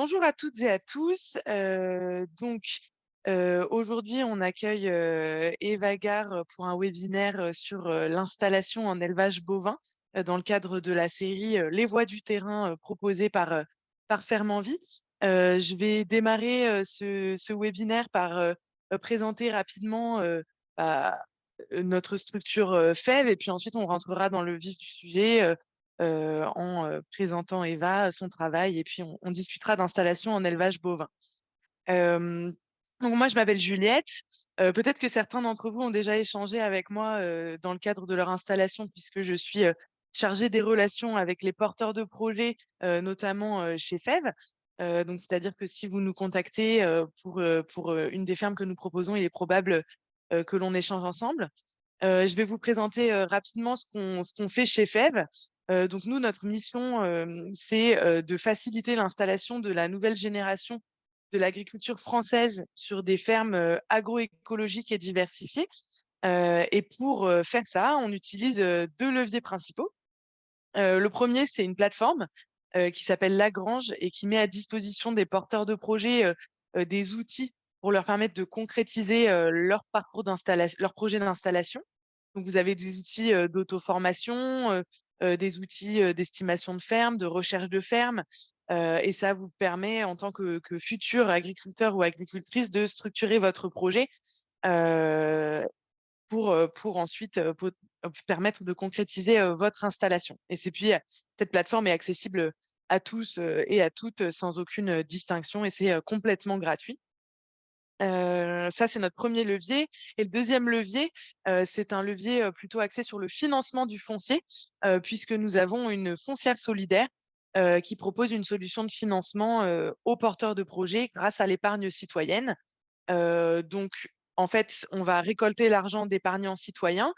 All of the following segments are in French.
Bonjour à toutes et à tous. Aujourd'hui, on accueille Eva Gare pour un webinaire sur l'installation en élevage bovin dans le cadre de la série Les voix du terrain proposée par Fermanvie. Je vais démarrer ce webinaire par présenter rapidement bah, notre structure FEV et puis ensuite on rentrera dans le vif du sujet. En présentant Eva, son travail, et puis on discutera d'installation en élevage bovin. Euh, donc moi, je m'appelle Juliette. Peut-être que certains d'entre vous ont déjà échangé avec moi dans le cadre de leur installation, puisque je suis chargée des relations avec les porteurs de projets, notamment chez FEV. Donc, c'est-à-dire que si vous nous contactez pour une des fermes que nous proposons, il est probable que l'on échange ensemble. Je vais vous présenter rapidement ce qu'on fait chez FEV. Donc nous, notre mission, c'est de faciliter l'installation de la nouvelle génération de l'agriculture française sur des fermes agroécologiques et diversifiées. Et pour faire ça, on utilise deux leviers principaux. Le premier, c'est une plateforme qui s'appelle Lagrange et qui met à disposition des porteurs de projets des outils pour leur permettre de concrétiser leur parcours d'installation, leur projet d'installation. Donc, vous avez des outils d'auto-formation, des outils d'estimation de ferme, de recherche de ferme, et ça vous permet, en tant que futur agriculteur ou agricultrice, de structurer votre projet euh, pour ensuite permettre de concrétiser votre installation. Cette plateforme est accessible à tous et à toutes sans aucune distinction et c'est complètement gratuit. Ça, c'est notre premier levier. Et le deuxième levier, c'est un levier plutôt axé sur le financement du foncier, puisque nous avons une foncière solidaire qui propose une solution de financement aux porteurs de projets grâce à l'épargne citoyenne. Donc, en fait, on va récolter l'argent d'épargnants citoyens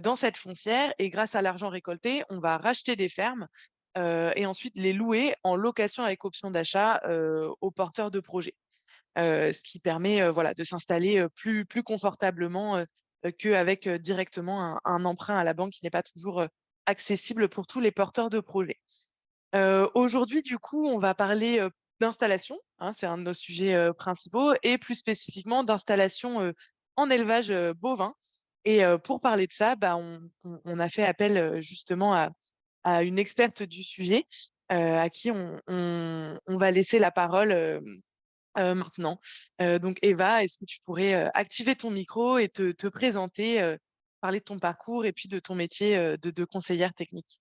dans cette foncière et grâce à l'argent récolté, on va racheter des fermes et ensuite les louer en location avec option d'achat aux porteurs de projets. Ce qui permet voilà, de s'installer plus confortablement qu'avec directement un emprunt à la banque qui n'est pas toujours accessible pour tous les porteurs de projets. Aujourd'hui, du coup, on va parler d'installation, hein, c'est un de nos sujets principaux, et plus spécifiquement d'installation en élevage bovin. Et pour parler de ça, bah, on a fait appel justement à une experte du sujet à qui on va laisser la parole maintenant. Donc Eva, est-ce que tu pourrais activer ton micro et te présenter, parler de ton parcours et puis de ton métier de conseillère technique?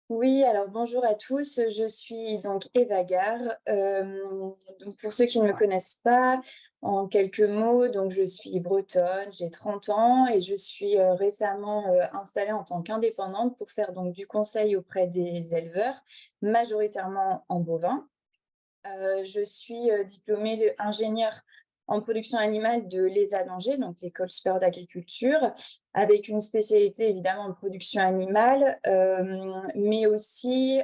Oui, alors bonjour à tous, je suis donc Eva Gare. Donc pour ceux qui ne me connaissent pas, en quelques mots, donc je suis bretonne, j'ai 30 ans et je suis récemment installée en tant qu'indépendante pour faire donc du conseil auprès des éleveurs, majoritairement en bovin. Je suis diplômée d'ingénieure en production animale de l'ESA d'Angers, donc l'École supérieure d'agriculture, avec une spécialité évidemment en production animale, mais aussi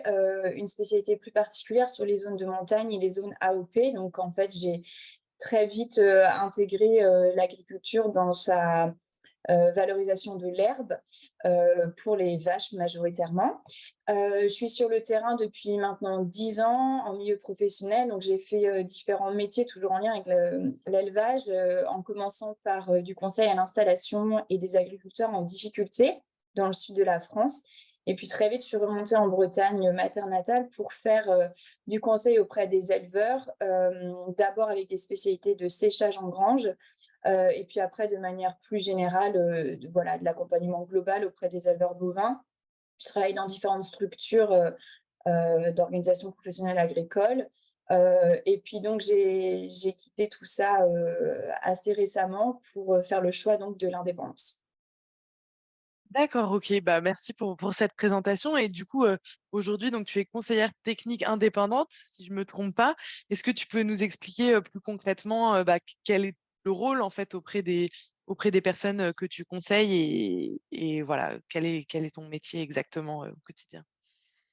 une spécialité plus particulière sur les zones de montagne et les zones AOP. Donc en fait, j'ai très vite intégré l'agriculture dans sa valorisation de l'herbe pour les vaches majoritairement. Je suis sur le terrain depuis maintenant 10 ans en milieu professionnel, donc j'ai fait différents métiers toujours en lien avec l'élevage, en commençant par du conseil à l'installation et des agriculteurs en difficulté dans le sud de la France. Et puis très vite, je suis remontée en Bretagne maternatale pour faire du conseil auprès des éleveurs, d'abord avec des spécialités de séchage en grange, et puis après, de manière plus générale, voilà, de l'accompagnement global auprès des éleveurs bovins. Je travaille dans différentes structures d'organisations professionnelles agricoles. Et puis donc, j'ai quitté tout ça assez récemment pour faire le choix donc, de l'indépendance. D'accord, OK. Bah, merci pour cette présentation et du coup, aujourd'hui, donc tu es conseillère technique indépendante, si je me trompe pas. Est-ce que tu peux nous expliquer, plus concrètement, bah, quel est le rôle, en fait, auprès des personnes, que tu conseilles et voilà, quel est ton métier exactement, au quotidien?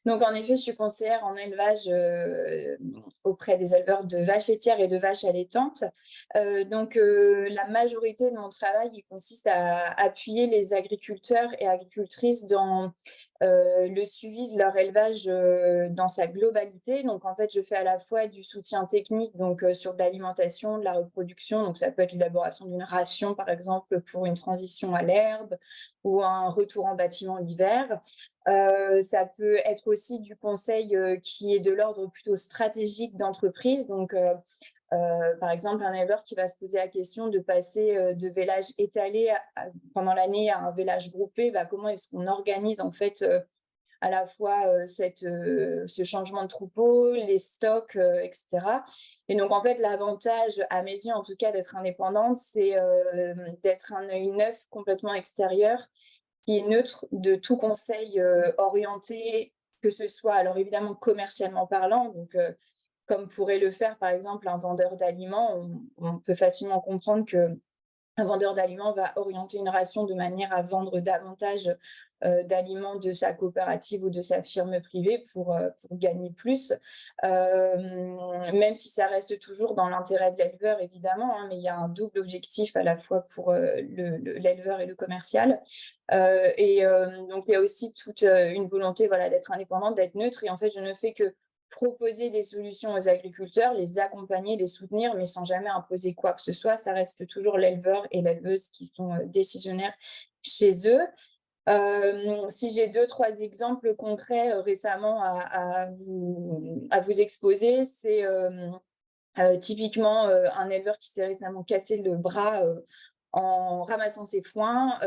Donc, en effet, je suis conseillère en élevage auprès des éleveurs de vaches laitières et de vaches allaitantes. La majorité de mon travail, il consiste à appuyer les agriculteurs et agricultrices dans le suivi de leur élevage dans sa globalité. Donc, en fait, je fais à la fois du soutien technique, donc sur de l'alimentation, de la reproduction. Donc, ça peut être l'élaboration d'une ration, par exemple, pour une transition à l'herbe ou un retour en bâtiment l'hiver. Ça peut être aussi du conseil qui est de l'ordre plutôt stratégique d'entreprise. Donc, par exemple, un éleveur qui va se poser la question de passer de vélage étalé pendant l'année à un vélage groupé, bah, comment est-ce qu'on organise en fait à la fois ce changement de troupeau, les stocks, etc. Et donc, en fait, l'avantage, à mes yeux en tout cas, d'être indépendante, c'est d'être un œil neuf, complètement extérieur, qui est neutre de tout conseil orienté, que ce soit, alors évidemment, commercialement parlant, donc comme pourrait le faire par exemple un vendeur d'aliments, on peut facilement comprendre que un vendeur d'aliments va orienter une ration de manière à vendre davantage d'aliments de sa coopérative ou de sa firme privée pour gagner plus, même si ça reste toujours dans l'intérêt de l'éleveur, évidemment, hein, mais il y a un double objectif à la fois pour l'éleveur et le commercial. Donc, il y a aussi toute une volonté voilà, d'être indépendante, d'être neutre. Et en fait, je ne fais que proposer des solutions aux agriculteurs, les accompagner, les soutenir, mais sans jamais imposer quoi que ce soit. Ça reste toujours l'éleveur et l'éleveuse qui sont décisionnaires chez eux. Si j'ai 2-3 exemples concrets récemment à vous exposer, c'est typiquement un éleveur qui s'est récemment cassé le bras en ramassant ses foins.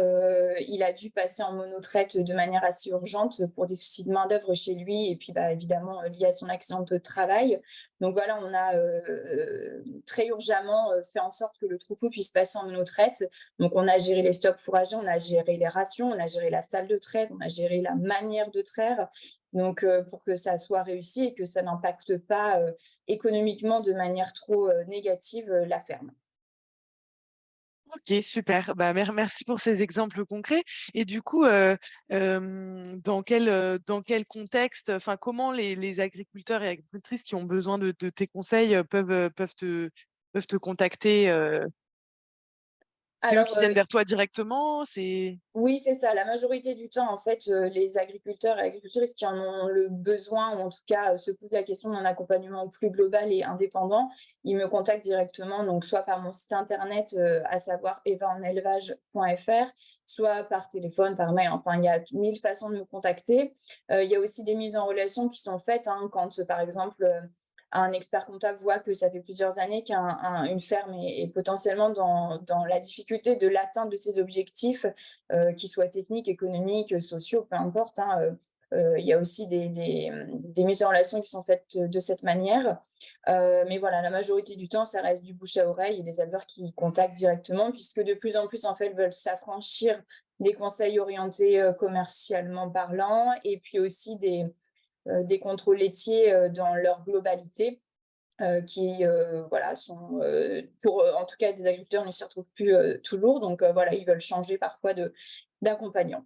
Il a dû passer en monotraite de manière assez urgente pour des soucis de main-d'œuvre chez lui et puis bah, évidemment lié à son accident de travail. Donc voilà, on a très urgemment fait en sorte que le troupeau puisse passer en monotraite. Donc on a géré les stocks fourragers, on a géré les rations, on a géré la salle de traite, on a géré la manière de traire. Donc pour que ça soit réussi et que ça n'impacte pas économiquement de manière trop négative la ferme. OK, super. Bah, merci pour ces exemples concrets et du coup, dans quel contexte, enfin, comment les agriculteurs et agricultrices qui ont besoin de tes conseils, peuvent te contacter, C'est eux Alors, qui viennent vers toi directement? C'est oui, c'est ça. La majorité du temps, en fait, les agriculteurs et agricultrices qui en ont le besoin ou en tout cas, se posent la question d'un accompagnement plus global et indépendant, ils me contactent directement, donc soit par mon site internet, à savoir evaenelevage.fr, soit par téléphone, par mail, enfin, il y a 1000 façons de me contacter. Il y a aussi des mises en relation qui sont faites, hein, quand, par exemple, un expert comptable voit que ça fait plusieurs années qu'une ferme est potentiellement dans la difficulté de l'atteinte de ses objectifs, qu'ils soient techniques, économiques, sociaux, peu importe, hein, il y a aussi des mises en relation qui sont faites de cette manière. Mais voilà, la majorité du temps, ça reste du bouche à oreille et des éleveurs qui contactent directement, puisque de plus en plus, en fait, veulent s'affranchir des conseils orientés commercialement parlant, et puis aussi des contrôles laitiers dans leur globalité, qui voilà, sont, pour en tout cas des agriculteurs, ne s'y retrouvent plus toujours. Donc voilà, ils veulent changer parfois d'accompagnant.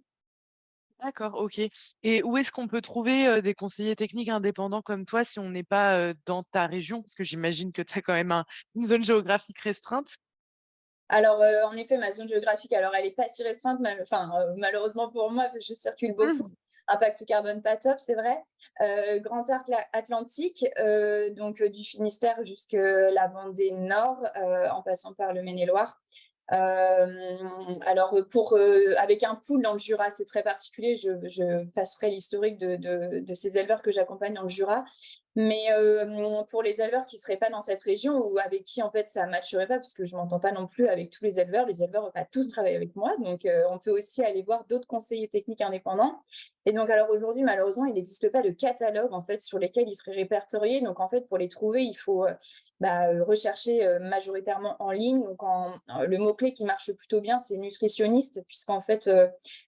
d'accord, OK et où est-ce qu'on peut trouver, des conseillers techniques indépendants comme toi si on n'est pas, dans ta région? Parce que j'imagine que tu as quand même une zone géographique restreinte? Alors, en effet, ma zone géographique, alors elle est pas si restreinte, enfin, malheureusement pour moi, je circule beaucoup. Mmh. Impact carbone pas top, c'est vrai. Grand arc Atlantique, donc du Finistère jusque la Vendée Nord, en passant par le Maine-et-Loire. Alors avec un pool dans le Jura, c'est très particulier. Je passerai l'historique de ces éleveurs que j'accompagne dans le Jura. Mais pour les éleveurs qui ne seraient pas dans cette région ou avec qui en fait ça ne matcherait pas, parce que je ne m'entends pas non plus avec tous les éleveurs ne vont pas tous travailler avec moi. Donc on peut aussi aller voir d'autres conseillers techniques indépendants. Et donc alors aujourd'hui, malheureusement, il n'existe pas de catalogue en fait sur lesquels ils seraient répertoriés. Donc en fait, pour les trouver, il faut rechercher majoritairement en ligne. Donc le mot-clé qui marche plutôt bien, c'est nutritionniste, puisqu'en fait,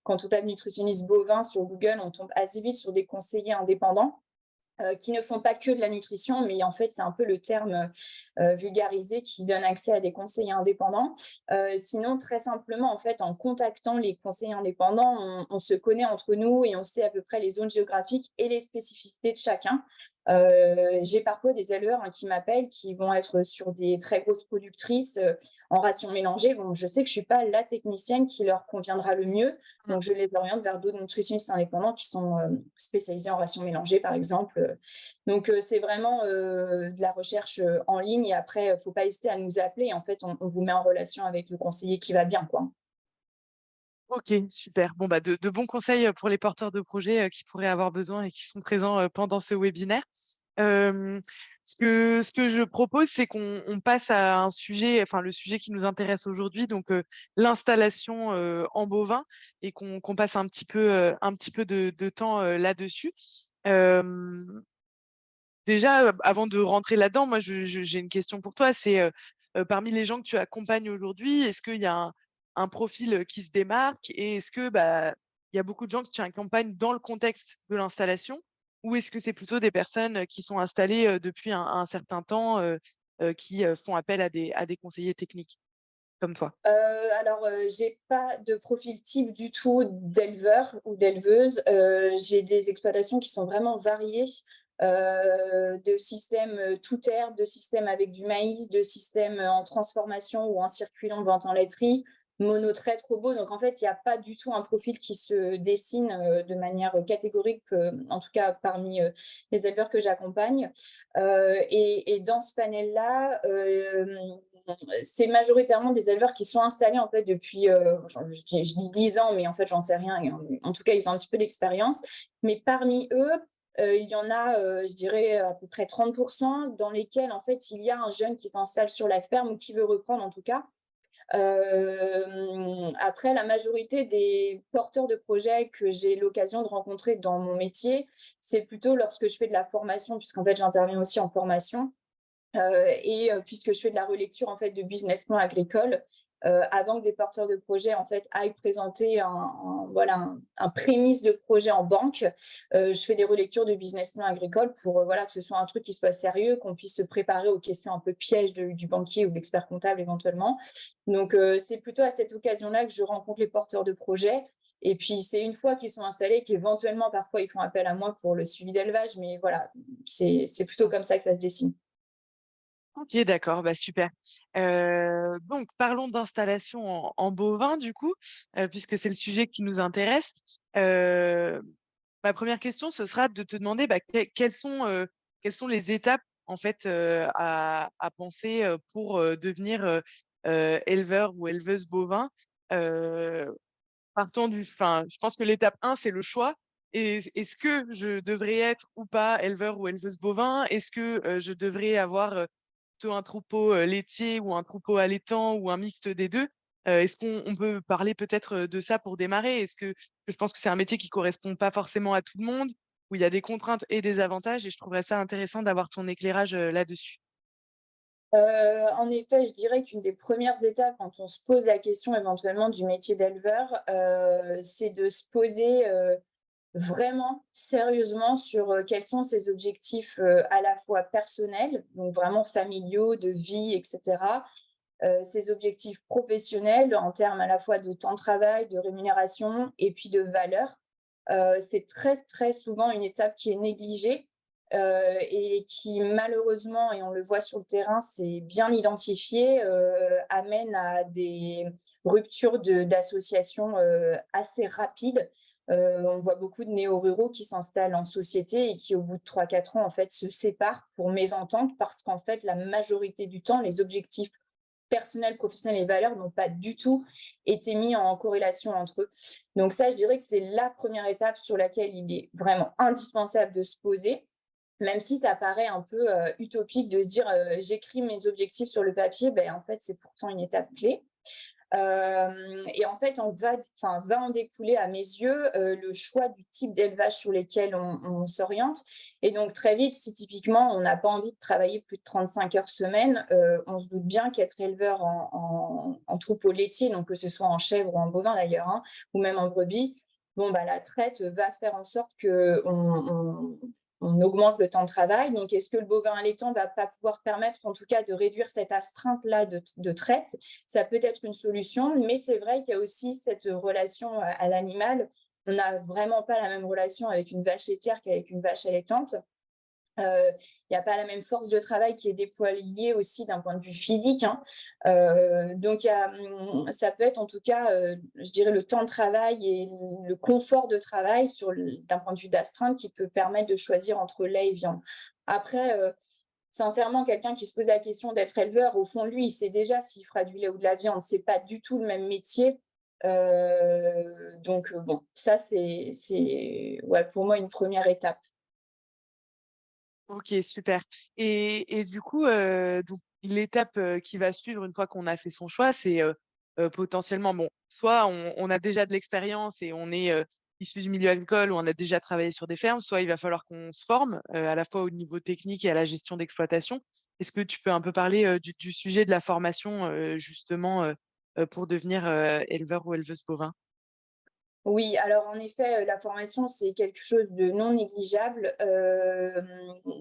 quand on tape nutritionniste bovin sur Google, on tombe assez vite sur des conseillers indépendants qui ne font pas que de la nutrition, mais en fait, c'est un peu le terme vulgarisé qui donne accès à des conseillers indépendants. Sinon, très simplement, en fait, en contactant les conseillers indépendants, on se connaît entre nous et on sait à peu près les zones géographiques et les spécificités de chacun. J'ai parfois des éleveurs, hein, qui m'appellent, qui vont être sur des très grosses productrices, en ration mélangée. Bon, je sais que je suis pas la technicienne qui leur conviendra le mieux, Mmh. donc je les oriente vers d'autres nutritionnistes indépendants qui sont, spécialisés en ration mélangée, par exemple. Donc c'est vraiment, de la recherche, en ligne et après, faut pas hésiter à nous appeler. En fait, on vous met en relation avec le conseiller qui va bien, quoi. OK, super. Bon, bah, de bons conseils, pour les porteurs de projets, qui pourraient avoir besoin et qui sont présents, pendant ce webinaire. Hem, ce que je propose, c'est qu'on passe à un sujet, enfin, le sujet qui nous intéresse aujourd'hui, donc l'installation, en bovin et qu'on passe un petit peu de temps, là-dessus. Hem, Déjà, avant de rentrer là-dedans, moi, j'ai une question pour toi. C'est, parmi les gens que tu accompagnes aujourd'hui, est-ce qu'il y a un profil, qui se démarque? Et est-ce que, bah, il y a beaucoup de gens que tu accompagnes dans le contexte de l'installation? Ou est-ce que c'est plutôt des personnes, qui sont installées, depuis un certain temps, qui, font appel à des conseillers techniques comme toi? Alors, j'ai pas de profil type du tout d'éleveur ou d'éleveuse. J'ai des exploitations qui sont vraiment variées, de systèmes, tout herbe, de systèmes avec du maïs, de systèmes, en transformation ou en circuit long de vente en laiterie, mono-traite, robot. Donc en fait, il y a pas du tout un profil qui se dessine, de manière, catégorique, en tout cas parmi, les éleveurs que j'accompagne. Et dans ce panel-là, c'est majoritairement des éleveurs qui sont installés en fait depuis, je dis 10 ans, mais en fait, j'en sais rien. Et en tout cas, ils ont un petit peu d'expérience. Mais parmi eux, il y en a, je dirais, à peu près 30% dans lesquels, en fait, il y a un jeune qui s'installe sur la ferme ou qui veut reprendre, en tout cas. Après, la majorité des porteurs de projets que j'ai l'occasion de rencontrer dans mon métier, c'est plutôt lorsque je fais de la formation, puisqu'en fait, j'interviens aussi en formation. Puisque je fais de la relecture en fait de business plan agricole, avant que des porteurs de projets en fait aillent présenter voilà un prémisse de projet en banque, je fais des relectures de business plan agricole pour voilà que ce soit un truc qui soit sérieux, qu'on puisse se préparer aux questions un peu pièges du banquier ou de l'expert comptable éventuellement. Donc c'est plutôt à cette occasion-là que je rencontre les porteurs de projets. Et puis c'est une fois qu'ils sont installés qu'éventuellement parfois ils font appel à moi pour le suivi d'élevage, mais voilà, c'est plutôt comme ça que ça se dessine. OK, d'accord, bah, super. Donc parlons d'installation en bovin du coup, puisque c'est le sujet qui nous intéresse. Heu, Ma première question, ce sera de te demander, bah, quelles sont les étapes en fait, à penser, pour, devenir, éleveur ou éleveuse bovin? Heu, je pense que l'étape 1, c'est le choix. Est-ce que je devrais être ou pas éleveur ou éleveuse bovin? Est-ce que, je devrais avoir, plutôt un troupeau, laitier ou un troupeau allaitant ou un mixte des 2? Est-ce qu'on peut parler peut-être, de ça pour démarrer? Je pense que c'est un métier qui correspond pas forcément à tout le monde, où il y a des contraintes et des avantages et je trouverais ça intéressant d'avoir ton éclairage, là-dessus. En effet, je dirais qu'une des premières étapes quand on se pose la question éventuellement du métier d'éleveur, c'est de se poser, vraiment sérieusement sur, quels sont ses objectifs, à la fois personnels, donc vraiment familiaux, de vie et cetera, ses objectifs professionnels en termes à la fois de temps de travail, de rémunération et puis de valeur. C'est très, très souvent une étape qui est négligée, et qui malheureusement, et on le voit sur le terrain, c'est bien identifié, amène à des ruptures d'associations, assez rapides. On voit beaucoup de néo-ruraux qui s'installent en société et qui, au bout de 3 4 ans, en fait, se séparent pour mésentente parce qu'en fait, la majorité du temps, les objectifs personnels, professionnels et valeurs n'ont pas du tout été mis en corrélation entre eux. Donc ça, je dirais que c'est la première étape sur laquelle il est vraiment indispensable de se poser, même si ça paraît un peu utopique de se dire j'écris mes objectifs sur le papier, ben, en fait, c'est pourtant une étape clé. Et en fait, va en découler à mes yeux le choix du type d'élevage sur lesquels on s'oriente. Et donc très vite, si typiquement on n'a pas envie de travailler plus de 35 heures semaine, on se doute bien qu'être éleveur en troupeau laitier, donc que ce soit en chèvre ou en bovin d'ailleurs, hein, ou même en brebis, bon, bah, la traite va faire en sorte que on augmente le temps de travail. Donc, est-ce que le bovin allaitant va pas pouvoir permettre, en tout cas, de réduire cette astreinte-là de traite? Ça peut être une solution, mais c'est vrai qu'il y a aussi cette relation à l'animal. On n'a vraiment pas la même relation avec une vache laitière qu'avec une vache allaitante. Il y a pas la même force de travail qui est déployée aussi d'un point de vue physique, hein. Donc ça peut être en tout cas, je dirais le temps de travail et le confort de travail d'un point de vue d'astreinte qui peut permettre de choisir entre lait et viande. Après, sincèrement, quelqu'un qui se pose la question d'être éleveur, au fond de lui, il sait déjà s'il fera du lait ou de la viande. C'est pas du tout le même métier. Donc bon, ça c'est ouais, pour moi une première étape. OK, super. Et du coup, donc l'étape, qui va suivre une fois qu'on a fait son choix, c'est, potentiellement bon, soit on a déjà de l'expérience et on est, issu du milieu agricole ou on a déjà travaillé sur des fermes, soit il va falloir qu'on se forme, à la fois au niveau technique et à la gestion d'exploitation. Est-ce que tu peux un peu parler, du sujet de la formation, justement, pour devenir, éleveur ou éleveuse bovin? Oui, alors en effet, la formation, c'est quelque chose de non négligeable.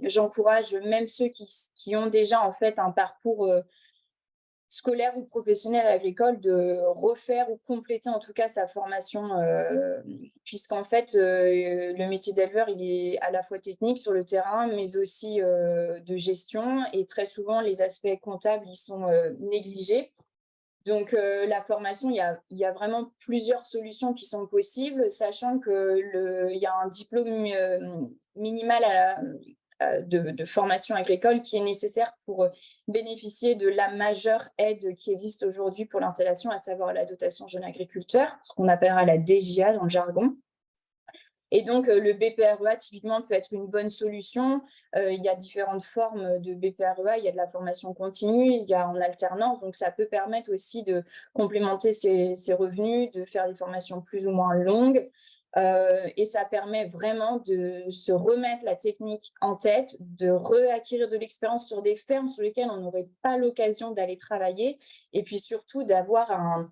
J'encourage même ceux qui ont déjà en fait un parcours, scolaire ou professionnel agricole de refaire ou compléter en tout cas sa formation, puisqu'en fait, le métier d'éleveur, il est à la fois technique sur le terrain, mais aussi, de gestion et très souvent les aspects comptables, ils sont, négligés. Donc, la formation, il y a vraiment plusieurs solutions qui sont possibles, sachant il y a un diplôme minimal de formation agricole qui est nécessaire pour bénéficier de la majeure aide qui existe aujourd'hui pour l'installation, à savoir la dotation jeune agriculteur, ce qu'on appellera la DJA dans le jargon. Et donc, le BPREA, typiquement, peut être une bonne solution. Il y a différentes formes de BPREA. Il y a de la formation continue, il y a en alternance. Donc, ça peut permettre aussi de complémenter ses revenus, de faire des formations plus ou moins longues. Et ça permet vraiment de se remettre la technique en tête, de reacquérir de l'expérience sur des fermes sur lesquelles on n'aurait pas l'occasion d'aller travailler. Et puis surtout, d'avoir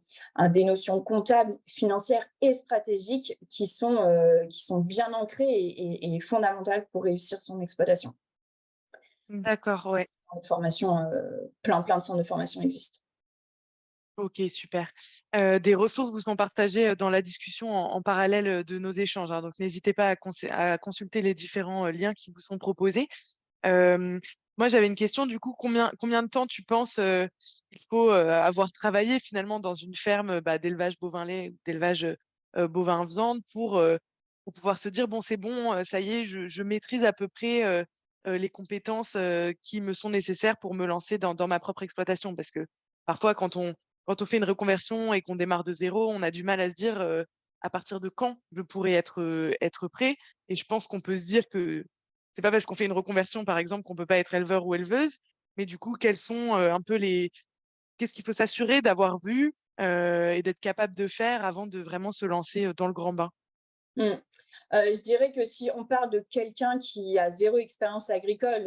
des notions comptables, financières et stratégiques qui sont bien ancrées et fondamentales pour réussir son exploitation. D'accord, ouais. En formation, plein de centres de formation existent. OK, super. Des ressources vous sont partagées, dans la discussion en parallèle, de nos échanges, hein, donc n'hésitez pas à consulter les différents, liens qui vous sont proposés. Hem, Moi, j'avais une question du coup, combien de temps tu penses, il faut, avoir travaillé finalement dans une ferme, bah, d'élevage bovin lait ou d'élevage, bovin viande pour pouvoir se dire: «Bon, c'est bon, ça y est, je maîtrise à peu près, les compétences, qui me sont nécessaires pour me lancer dans ma propre exploitation?» parce que parfois quand on fait une reconversion et qu'on démarre de zéro, on a du mal à se dire, à partir de quand je pourrais être prêt? Et je pense qu'on peut se dire que c'est pas parce qu'on fait une reconversion, par exemple, qu'on peut pas être éleveur ou éleveuse. Mais du coup, quels sont, un peu les qu'est-ce qu'il faut s'assurer d'avoir vu, et d'être capable de faire avant de vraiment se lancer, dans le grand bain? Mmh. Je dirais que si on parle de quelqu'un qui a zéro expérience agricole,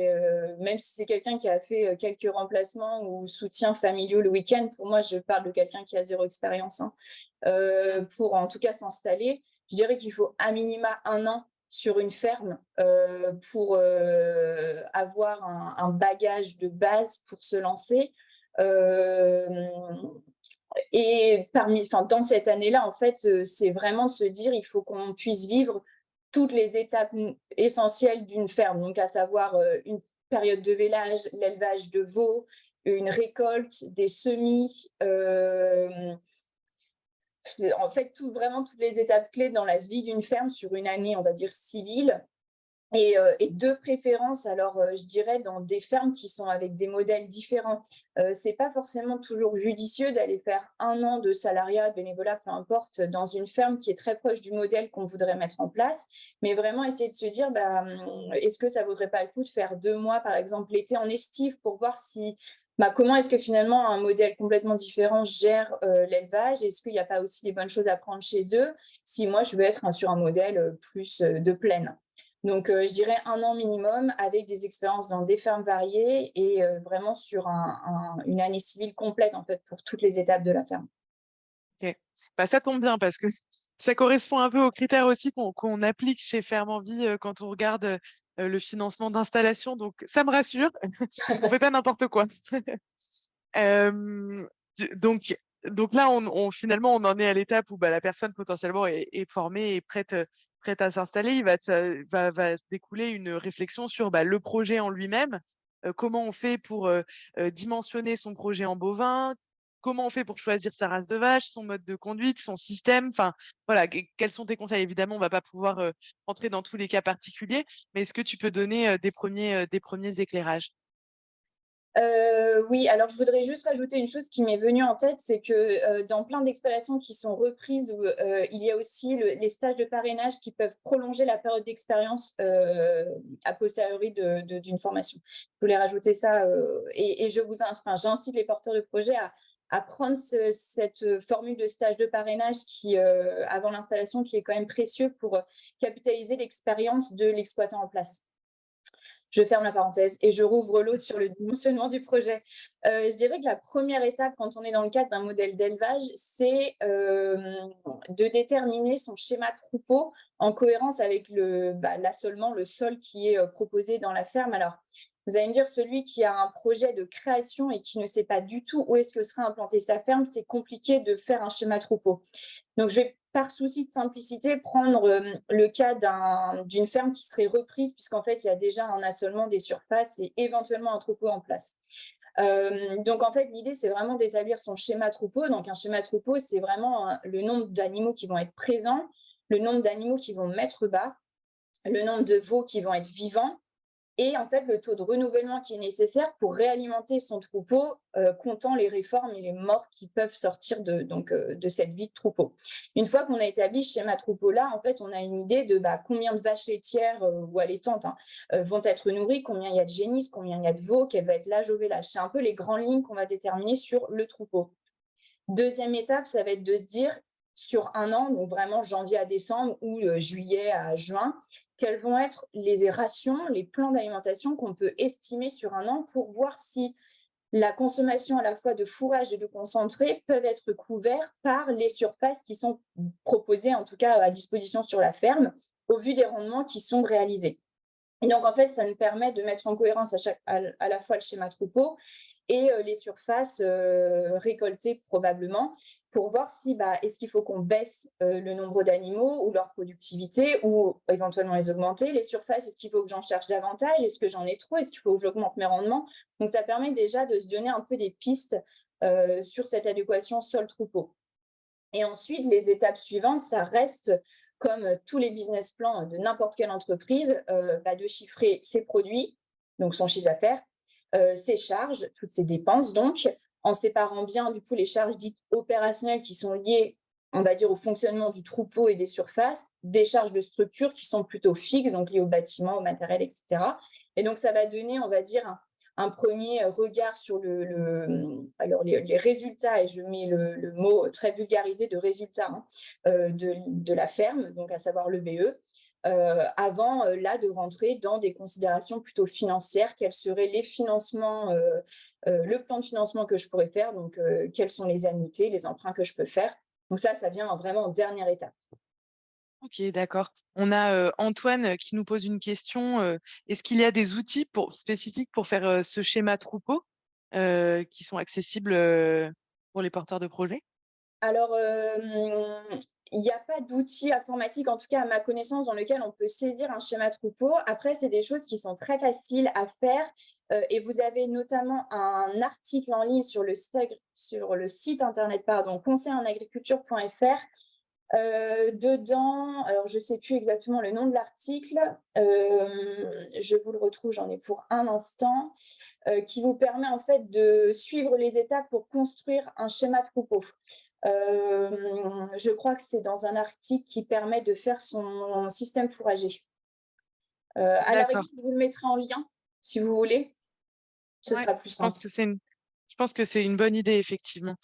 même si c'est quelqu'un qui a fait, quelques remplacements ou soutiens familiaux le week-end, pour moi, je parle de quelqu'un qui a zéro expérience, hein. Pour en tout cas s'installer, je dirais qu'il faut à minima 1 an sur une ferme, pour, avoir un bagage de base pour se lancer. Hem Et dans cette année-là, en fait, c'est vraiment de se dire: «Il faut qu'on puisse vivre toutes les étapes essentielles d'une ferme», donc à savoir, une période de vélage, l'élevage de veaux, une récolte, des semis, en fait, vraiment toutes les étapes clés dans la vie d'une ferme sur une année, on va dire civile. Et de préférence, alors, je dirais dans des fermes qui sont avec des modèles différents. C'est pas forcément toujours judicieux d'aller faire 1 an de salariat, de bénévolat, peu importe, dans une ferme qui est très proche du modèle qu'on voudrait mettre en place. Mais vraiment essayer de se dire, bah, est-ce que ça vaudrait pas le coup de faire 2 mois, par exemple, l'été en estive pour voir comment est-ce que finalement un modèle complètement différent gère, l'élevage? Est-ce qu'il n'y a pas aussi des bonnes choses à prendre chez eux? Si moi je veux être, sur un modèle, plus, de plaine. Donc, je dirais 1 an minimum avec des expériences dans des fermes variées et vraiment sur une année civile complète, en fait, pour toutes les étapes de la ferme. OK. Bah, ça tombe bien parce que ça correspond un peu aux critères aussi qu'on applique chez Ferme Envie, quand on regarde, le financement d'installation, donc ça me rassure. On fait pas n'importe quoi. Hem, du donc là, on finalement, on en est à l'étape où, bah, la personne potentiellement est formée et prête, prête à s'installer, va se découler une réflexion sur, bah, le projet en lui-même. Comment on fait pour, dimensionner son projet en bovin? Comment on fait pour choisir sa race de vache, son mode de conduite, son système? Enfin, voilà, quels sont tes conseils? Évidemment, on va pas pouvoir, rentrer dans tous les cas particuliers, mais est-ce que tu peux donner, des premiers éclairages? Oui, alors je voudrais juste rajouter une chose qui m'est venue en tête, c'est que, dans plein d'expériences qui sont reprises où, il y a aussi les stages de parrainage qui peuvent prolonger la période d'expérience, a posteriori d'une formation. Je voulais rajouter ça, et je vous in enfin, j'incite les porteurs de projets à prendre cette formule de stage de parrainage qui, avant l'installation, qui est quand même précieux pour, capitaliser l'expérience de l'exploitant en place. Je ferme la parenthèse et je rouvre l'autre sur le dimensionnement du projet. Je dirais que la première étape quand on est dans le cadre d'un modèle d'élevage, c'est, de déterminer son schéma troupeau en cohérence avec l'assolement, le sol qui est, proposé dans la ferme. Alors, vous allez me dire, celui qui a un projet de création et qui ne sait pas du tout où est-ce que sera implantée sa ferme, c'est compliqué de faire un schéma troupeau. Donc, je vais, par souci de simplicité, prendre le cas d'une ferme qui serait reprise, puisqu'en fait, il y a déjà un assolement des surfaces et éventuellement un troupeau en place. Donc, en fait, l'idée, c'est vraiment d'établir son schéma troupeau. Donc, un schéma troupeau, c'est vraiment le nombre d'animaux qui vont être présents, le nombre d'animaux qui vont mettre bas, le nombre de veaux qui vont être vivants, et en fait le taux de renouvellement qui est nécessaire pour réalimenter son troupeau, comptant les réformes et les morts qui peuvent sortir de cette vie de troupeau. Une fois qu'on a établi ce schéma troupeau-là, en fait, on a une idée de combien de vaches laitières ou allaitantes vont être nourries, combien il y a de génisses, combien il y a de veaux, quel va être l'âge au vélage. C'est un peu les grandes lignes qu'on va déterminer sur le troupeau. Deuxième étape, ça va être de se dire, sur un an, donc vraiment janvier à décembre ou juillet à juin, quelles vont être les rations, les plans d'alimentation qu'on peut estimer sur un an pour voir si la consommation à la fois de fourrage et de concentré peuvent être couverts par les surfaces qui sont proposées, en tout cas à disposition sur la ferme, au vu des rendements qui sont réalisés. Et donc, en fait, ça nous permet de mettre en cohérence à la fois le schéma troupeau et les surfaces récoltées probablement pour voir si est-ce qu'il faut qu'on baisse le nombre d'animaux ou leur productivité ou éventuellement les augmenter. Les surfaces, est-ce qu'il faut que j'en cherche davantage? Est-ce que j'en ai trop? Est-ce qu'il faut que j'augmente mes rendements? Donc, ça permet déjà de se donner un peu des pistes sur cette adéquation sol-troupeau. Et ensuite, les étapes suivantes, ça reste, comme tous les business plans de n'importe quelle entreprise, de chiffrer ses produits, donc son chiffre d'affaires, ses charges, toutes ses dépenses, donc, en séparant bien, du coup, les charges dites opérationnelles qui sont liées, on va dire, au fonctionnement du troupeau et des surfaces, des charges de structure qui sont plutôt fixes, donc liées au bâtiment, au matériel, etc. Et donc, ça va donner, on va dire, un premier regard sur alors les résultats, et je mets le mot très vulgarisé de résultats de la ferme, donc à savoir le BE, avant là de rentrer dans des considérations plutôt financières. Quels seraient les financements, le plan de financement que je pourrais faire, donc quelles sont les annuités, les emprunts que je peux faire. Donc ça vient vraiment en dernière étape. OK, d'accord. On a, Antoine, qui nous pose une question, est-ce qu'il y a des outils spécifiques pour faire, ce schéma troupeau, qui sont accessibles, pour les porteurs de projets? Alors, il n'y a pas d'outil informatique, en tout cas à ma connaissance, dans lequel on peut saisir un schéma troupeau. Après, c'est des choses qui sont très faciles à faire, et vous avez notamment un article en ligne sur le site internet, pardon, conseillenagriculture.fr. Dedans, alors je ne sais plus exactement le nom de l'article, je vous le retrouve, j'en ai pour un instant, qui vous permet en fait de suivre les étapes pour construire un schéma troupeau. Je crois que c'est dans un article qui permet de faire son système fourrager. À la rigueur, D'accord. je vous le mettrai en lien, si vous voulez, ce Ouais, sera plus simple. je pense que c'est une bonne idée effectivement.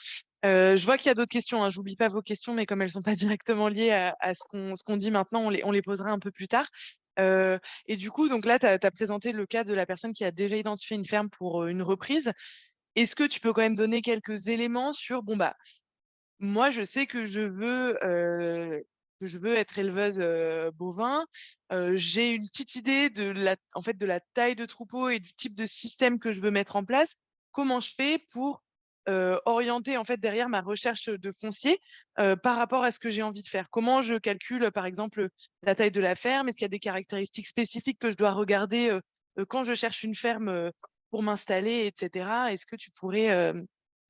Je vois qu'il y a d'autres questions, hein, j'oublie pas vos questions, mais comme elles sont pas directement liées à ce qu'on dit maintenant, on les posera un peu plus tard. Et du coup, donc là, tu as présenté le cas de la personne qui a déjà identifié une ferme pour, une reprise. Est-ce que tu peux quand même donner quelques éléments sur, bon, bah, moi, je sais que je veux être éleveuse, bovin. J'ai une petite idée de la taille de troupeau et du type de système que je veux mettre en place. Comment je fais pour orienter en fait derrière ma recherche de foncier, par rapport à ce que j'ai envie de faire? Comment je calcule, par exemple, la taille de la ferme? Est-ce qu'il y a des caractéristiques spécifiques que je dois regarder, quand je cherche une ferme, pour m'installer et cetera? Est-ce que tu pourrais,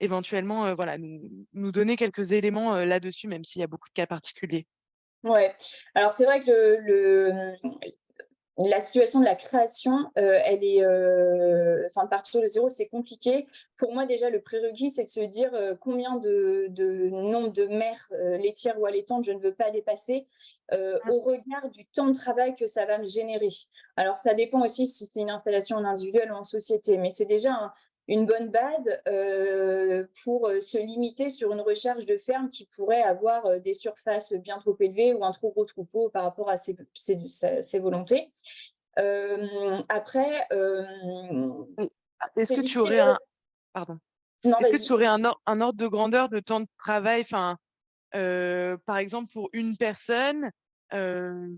éventuellement, voilà, nous donner quelques éléments, là-dessus, même s'il y a beaucoup de cas particuliers? Ouais. Alors c'est vrai que la situation de la création, elle est, enfin de partir de zéro, c'est compliqué. Pour moi déjà le prérequis, c'est de se dire, combien de nombre de mères, laitières ou allaitantes je ne veux pas dépasser, Mmh. au regard du temps de travail que ça va me générer. Alors ça dépend aussi si c'est une installation en individuel ou en société, mais c'est déjà une bonne base, pour, se limiter sur une recherche de ferme qui pourrait avoir, des surfaces bien trop élevées ou un trop gros troupeau par rapport à ses volontés. Après, Mmh. Est-ce c'est que tu difficile aurais un pardon. non, Est-ce que tu vas-y. aurais un ordre de grandeur de temps de travail? Enfin, par exemple, pour une personne,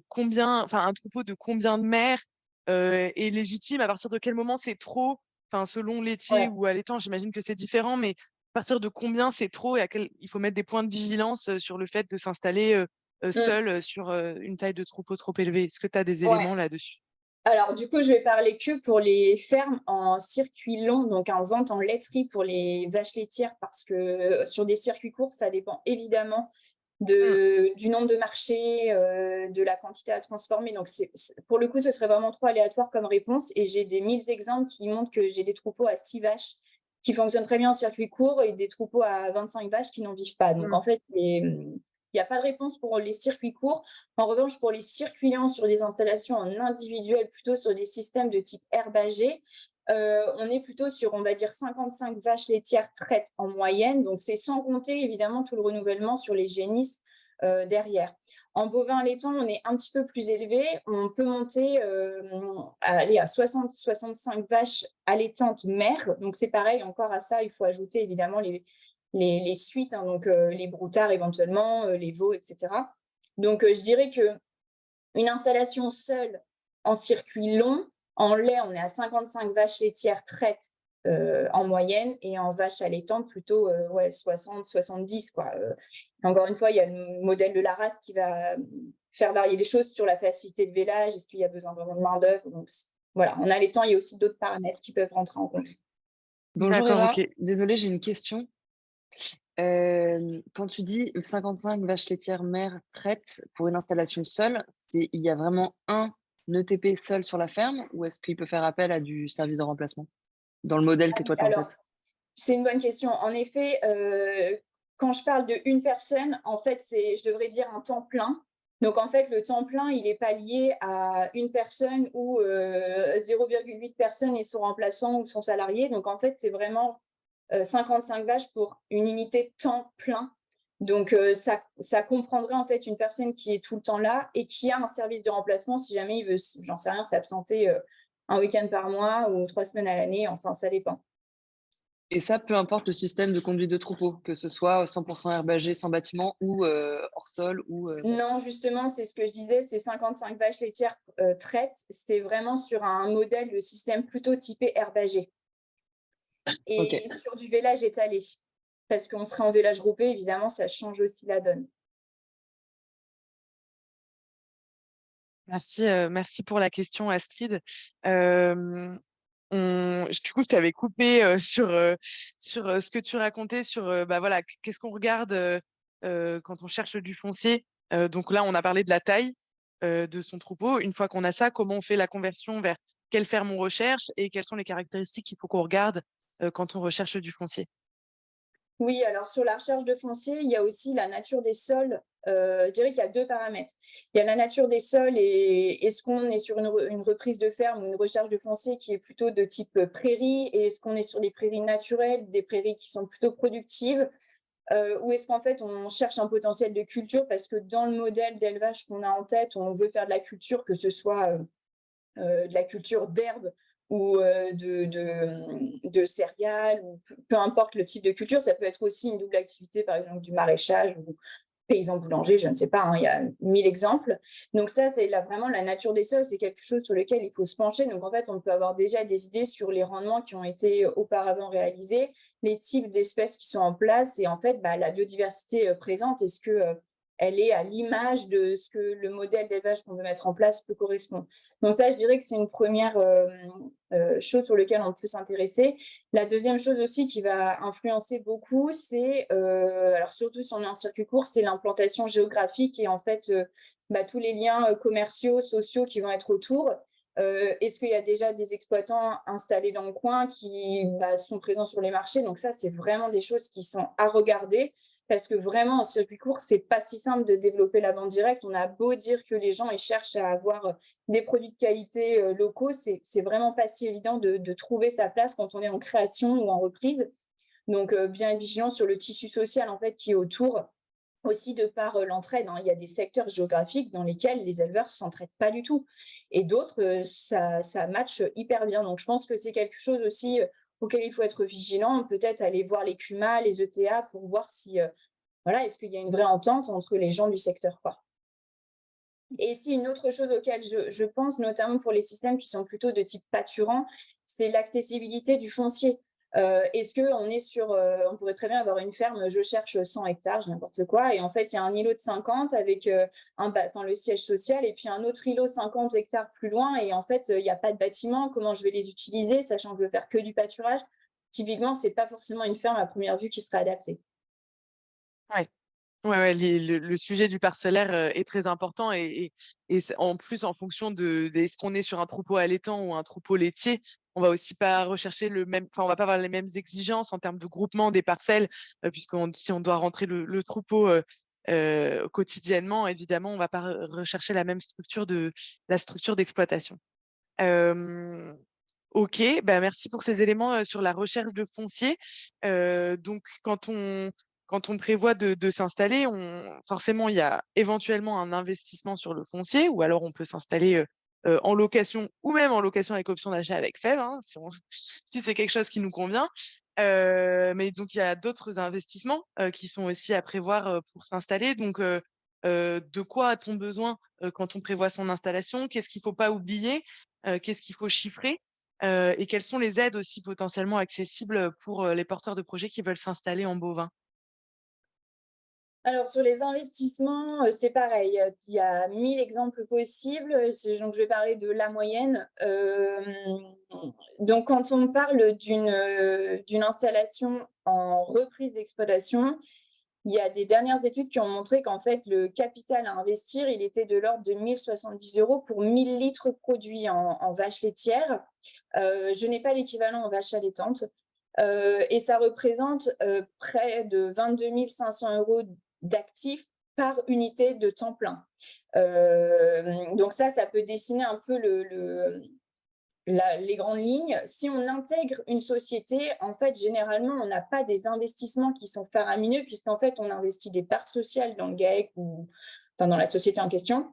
combien enfin, un troupeau de combien de mères, est légitime? À partir de quel moment c'est trop? Enfin, selon laitier Ouais. ou allaitant, j'imagine que c'est différent, mais à partir de combien c'est trop et à quel il faut mettre des points de vigilance, sur le fait de s'installer, Mmh. seul, sur, une taille de troupeau trop élevée? Est-ce que tu as des Ouais. éléments là-dessus? Alors du coup, je vais parler que pour les fermes en circuit long, donc en vente en laiterie pour les vaches laitières parce que, sur des circuits courts, ça dépend évidemment Mmh. du nombre de marchés, de la quantité à transformer. Donc c'est pour le coup, ce serait vraiment trop aléatoire comme réponse et j'ai des 1000 exemples qui montrent que j'ai des troupeaux à 6 vaches qui fonctionnent très bien en circuit court et des troupeaux à 25 vaches qui n'en vivent pas. Donc Mmh. en fait, il y a pas de réponse pour les circuits courts. En revanche, pour les circuits lents sur des installations en individuel, plutôt sur des systèmes de type herbagé, on est plutôt sur, on va dire, 55 vaches laitières traites en moyenne. Donc, c'est sans compter évidemment tout le renouvellement sur les génisses derrière. En bovin laitant, on est un petit peu plus élevé. On peut monter aller à 60-65 vaches allaitantes mères. Donc, c'est pareil, encore à ça, il faut ajouter évidemment les suites, hein, donc les broutards éventuellement, les veaux, etc. Donc, je dirais que une installation seule en circuit long, en lait, on est à 55 vaches laitières traites en moyenne et en vaches allaitantes plutôt ouais, 60-70 quoi. Encore une fois, il y a le modèle de la race qui va faire varier les choses sur la facilité de vélage, est-ce qu'il y a besoin vraiment de main d'œuvre. Donc voilà, en allaitant, il y a aussi d'autres paramètres qui peuvent rentrer en compte. Bonjour D'accord, Eva, OK. désolée, j'ai une question. Quand tu dis 55 vaches laitières mères traites pour une installation seule, il y a vraiment un ETP seul sur la ferme ou est-ce qu'il peut faire appel à du service de remplacement? Dans le modèle que toi tu as en Alors, tête? c'est une bonne question. En effet, quand je parle de une personne, en fait, je devrais dire un temps plein. Donc, en fait, le temps plein, il n'est pas lié à une personne ou 0,8 personnes et son remplaçant ou son salarié. Donc, en fait, c'est vraiment 55 vaches pour une unité temps plein. Donc, ça comprendrait en fait une personne qui est tout le temps là et qui a un service de remplacement si jamais il veut, j'en sais rien, s'absenter un week-end par mois ou 3 semaines à l'année. Enfin, ça dépend. Et ça, peu importe le système de conduite de troupeau, que ce soit 100% herbagé sans bâtiment ou hors sol ou Non, justement, c'est ce que je disais, c'est 55 vaches laitières traites. C'est vraiment sur un modèle de système plutôt typé herbagé OK. et sur du vélage étalé. Parce qu'on serait en vélage groupé, évidemment, ça change aussi la donne. Merci, merci pour la question Astrid. Hem, du coup, je t'avais coupé, sur, ce que tu racontais sur, bah, voilà, qu'est-ce qu'on regarde, quand on cherche du foncier? Donc là, on a parlé de la taille, de son troupeau. Une fois qu'on a ça, comment on fait la conversion vers quelle ferme on recherche et quelles sont les caractéristiques qu'il faut qu'on regarde, quand on recherche du foncier? Oui, alors sur la recherche de foncier, il y a aussi la nature des sols. Je dirais qu'il y a 2 paramètres. Il y a la nature des sols et est-ce qu'on est sur une reprise de ferme ou une recherche de foncier qui est plutôt de type prairie et est-ce qu'on est sur des prairies naturelles, des prairies qui sont plutôt productives, ou est-ce qu'en fait on cherche un potentiel de culture parce que dans le modèle d'élevage qu'on a en tête, on veut faire de la culture, que ce soit de la culture d'herbe ou de céréales, ou peu importe le type de culture. Ça peut être aussi une double activité, par exemple du maraîchage paysan boulanger, je ne sais pas, hein, il y a 1000 exemples. Donc ça, c'est vraiment la nature des sols, c'est quelque chose sur lequel il faut se pencher. Donc en fait, on peut avoir déjà des idées sur les rendements qui ont été auparavant réalisés, les types d'espèces qui sont en place et en fait, la biodiversité présente, est-ce que elle est à l'image de ce que le modèle d'élevage qu'on veut mettre en place peut correspondre. Donc ça, je dirais que c'est une première chose sur laquelle on peut s'intéresser. La deuxième chose aussi qui va influencer beaucoup, c'est, alors surtout si on est en circuit court, c'est l'implantation géographique et en fait, tous les liens commerciaux, sociaux qui vont être autour. Est-ce qu'il y a déjà des exploitants installés dans le coin qui sont présents sur les marchés? Donc ça, c'est vraiment des choses qui sont à regarder parce que vraiment, en circuit court, c'est pas si simple de développer la vente directe. On a beau dire que les gens ils cherchent à avoir des produits de qualité locaux, c'est vraiment pas si évident de trouver sa place quand on est en création ou en reprise. Donc, bien être vigilant sur le tissu social en fait qui est autour, aussi de par l'entraide. Hein. Il y a des secteurs géographiques dans lesquels les éleveurs ne s'entraident pas du tout. Et d'autres, ça match hyper bien. Donc, je pense que c'est quelque chose aussi auquel il faut être vigilant. Peut-être aller voir les CUMA, les ETA pour voir si, est-ce qu'il y a une vraie entente entre les gens du secteur, quoi. Et ici, une autre chose auquel je pense, notamment pour les systèmes qui sont plutôt de type pâturant, c'est l'accessibilité du foncier. Est-ce qu'on est sur, on pourrait très bien avoir une ferme, je cherche 100 hectares, n'importe quoi, et en fait, il y a un îlot de 50 avec le siège social, et puis un autre îlot 50 hectares plus loin, et en fait, il n'y a pas de bâtiment, comment je vais les utiliser, sachant que je veux faire que du pâturage. Typiquement, ce n'est pas forcément une ferme à première vue qui serait adaptée. Ouais. Ouais, le sujet du parcellaire est très important et en plus, en fonction est-ce qu'on est sur un troupeau allaitant ou un troupeau laitier, on va aussi pas rechercher on va pas avoir les mêmes exigences en termes de groupement des parcelles, si on doit rentrer le troupeau quotidiennement, évidemment, on va pas rechercher la structure d'exploitation. Ok, merci pour ces éléments sur la recherche de foncier. Donc, quand on prévoit de s'installer, forcément, il y a éventuellement un investissement sur le foncier, ou alors on peut s'installer en location ou même en location avec option d'achat avec FEV, hein, si c'est quelque chose qui nous convient. Mais donc, il y a d'autres investissements qui sont aussi à prévoir pour s'installer. Donc, de quoi a-t-on besoin quand on prévoit son installation? Qu'est-ce qu'il ne faut pas oublier? Qu'est-ce qu'il faut chiffrer? Et quelles sont les aides aussi potentiellement accessibles pour les porteurs de projets qui veulent s'installer en bovin? Alors, sur les investissements, c'est pareil. Il y a 1000 exemples possibles. Donc, je vais parler de la moyenne. Donc, quand on parle d'une installation en reprise d'exploitation, il y a des dernières études qui ont montré qu'en fait, le capital à investir, il était de l'ordre de 1070 € pour 1000 litres produits en vaches laitières. Je n'ai pas l'équivalent en vaches allaitantes. Et ça représente près de 22 500 € d'actifs par unité de temps plein. Donc ça peut dessiner un peu les grandes lignes. Si on intègre une société, en fait, généralement, on n'a pas des investissements qui sont faramineux, puisqu'en fait, on investit des parts sociales dans le GAEC ou dans la société en question.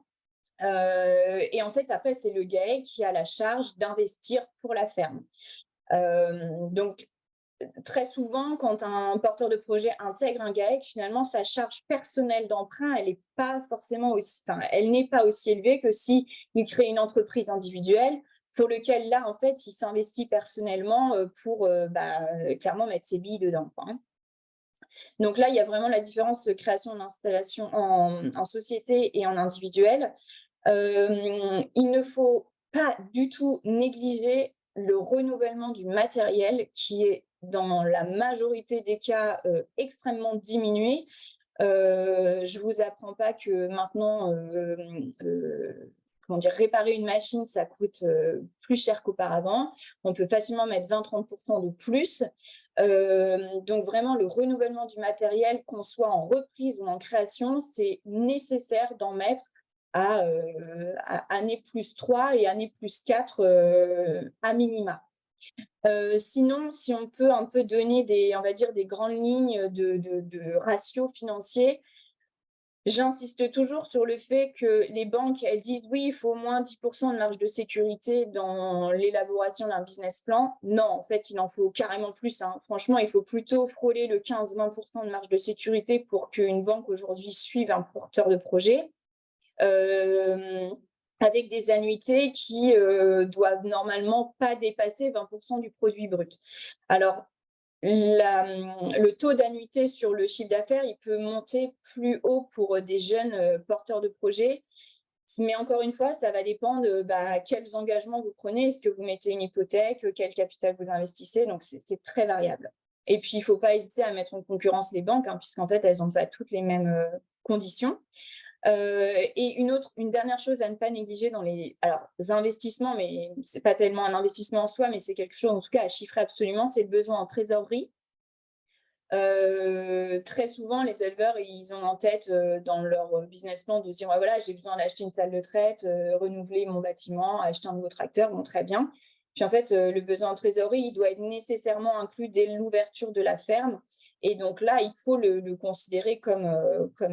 Et en fait, après, c'est le GAEC qui a la charge d'investir pour la ferme. Donc, très souvent, quand un porteur de projet intègre un GAEC, finalement, sa charge personnelle d'emprunt, elle n'est pas aussi élevée que s'il crée une entreprise individuelle pour lequel, là, en fait, il s'investit personnellement pour clairement mettre ses billes dedans, quoi. Donc là, il y a vraiment la différence de création d'installation en société et en individuel. Il ne faut pas du tout négliger le renouvellement du matériel qui est dans la majorité des cas extrêmement diminué. Je ne vous apprends pas que maintenant, réparer une machine, ça coûte plus cher qu'auparavant. On peut facilement mettre 20-30% de plus. Donc vraiment, le renouvellement du matériel, qu'on soit en reprise ou en création, c'est nécessaire d'en mettre à année plus 3 et année plus 4 à minima. Sinon, si on peut un peu donner des grandes lignes de ratios financiers, J'insiste toujours sur le fait que les banques, elles disent oui, il faut au moins 10% de marge de sécurité dans l'élaboration d'un business plan. Non, en fait, il en faut carrément plus, hein. Franchement, il faut plutôt frôler le 15-20% de marge de sécurité pour qu'une banque aujourd'hui suive un porteur de projet, avec des annuités qui doivent normalement pas dépasser 20% du produit brut. Alors, le taux d'annuité sur le chiffre d'affaires, il peut monter plus haut pour des jeunes porteurs de projets. Mais encore une fois, ça va dépendre de quels engagements vous prenez. Est-ce que vous mettez une hypothèque? Quel capital vous investissez? Donc, c'est très variable. Et puis, il ne faut pas hésiter à mettre en concurrence les banques, hein, puisqu'en fait, elles n'ont pas toutes les mêmes conditions. Et une dernière chose à ne pas négliger dans les investissements, mais ce n'est pas tellement un investissement en soi, mais c'est quelque chose en tout cas à chiffrer absolument, c'est le besoin en trésorerie. Très souvent, les éleveurs, ils ont en tête dans leur business plan de se dire ouais, voilà, j'ai besoin d'acheter une salle de traite, renouveler mon bâtiment, acheter un nouveau tracteur, bon, très bien. Puis en fait, le besoin en trésorerie, il doit être nécessairement inclus dès l'ouverture de la ferme. Et donc là, il faut le considérer comme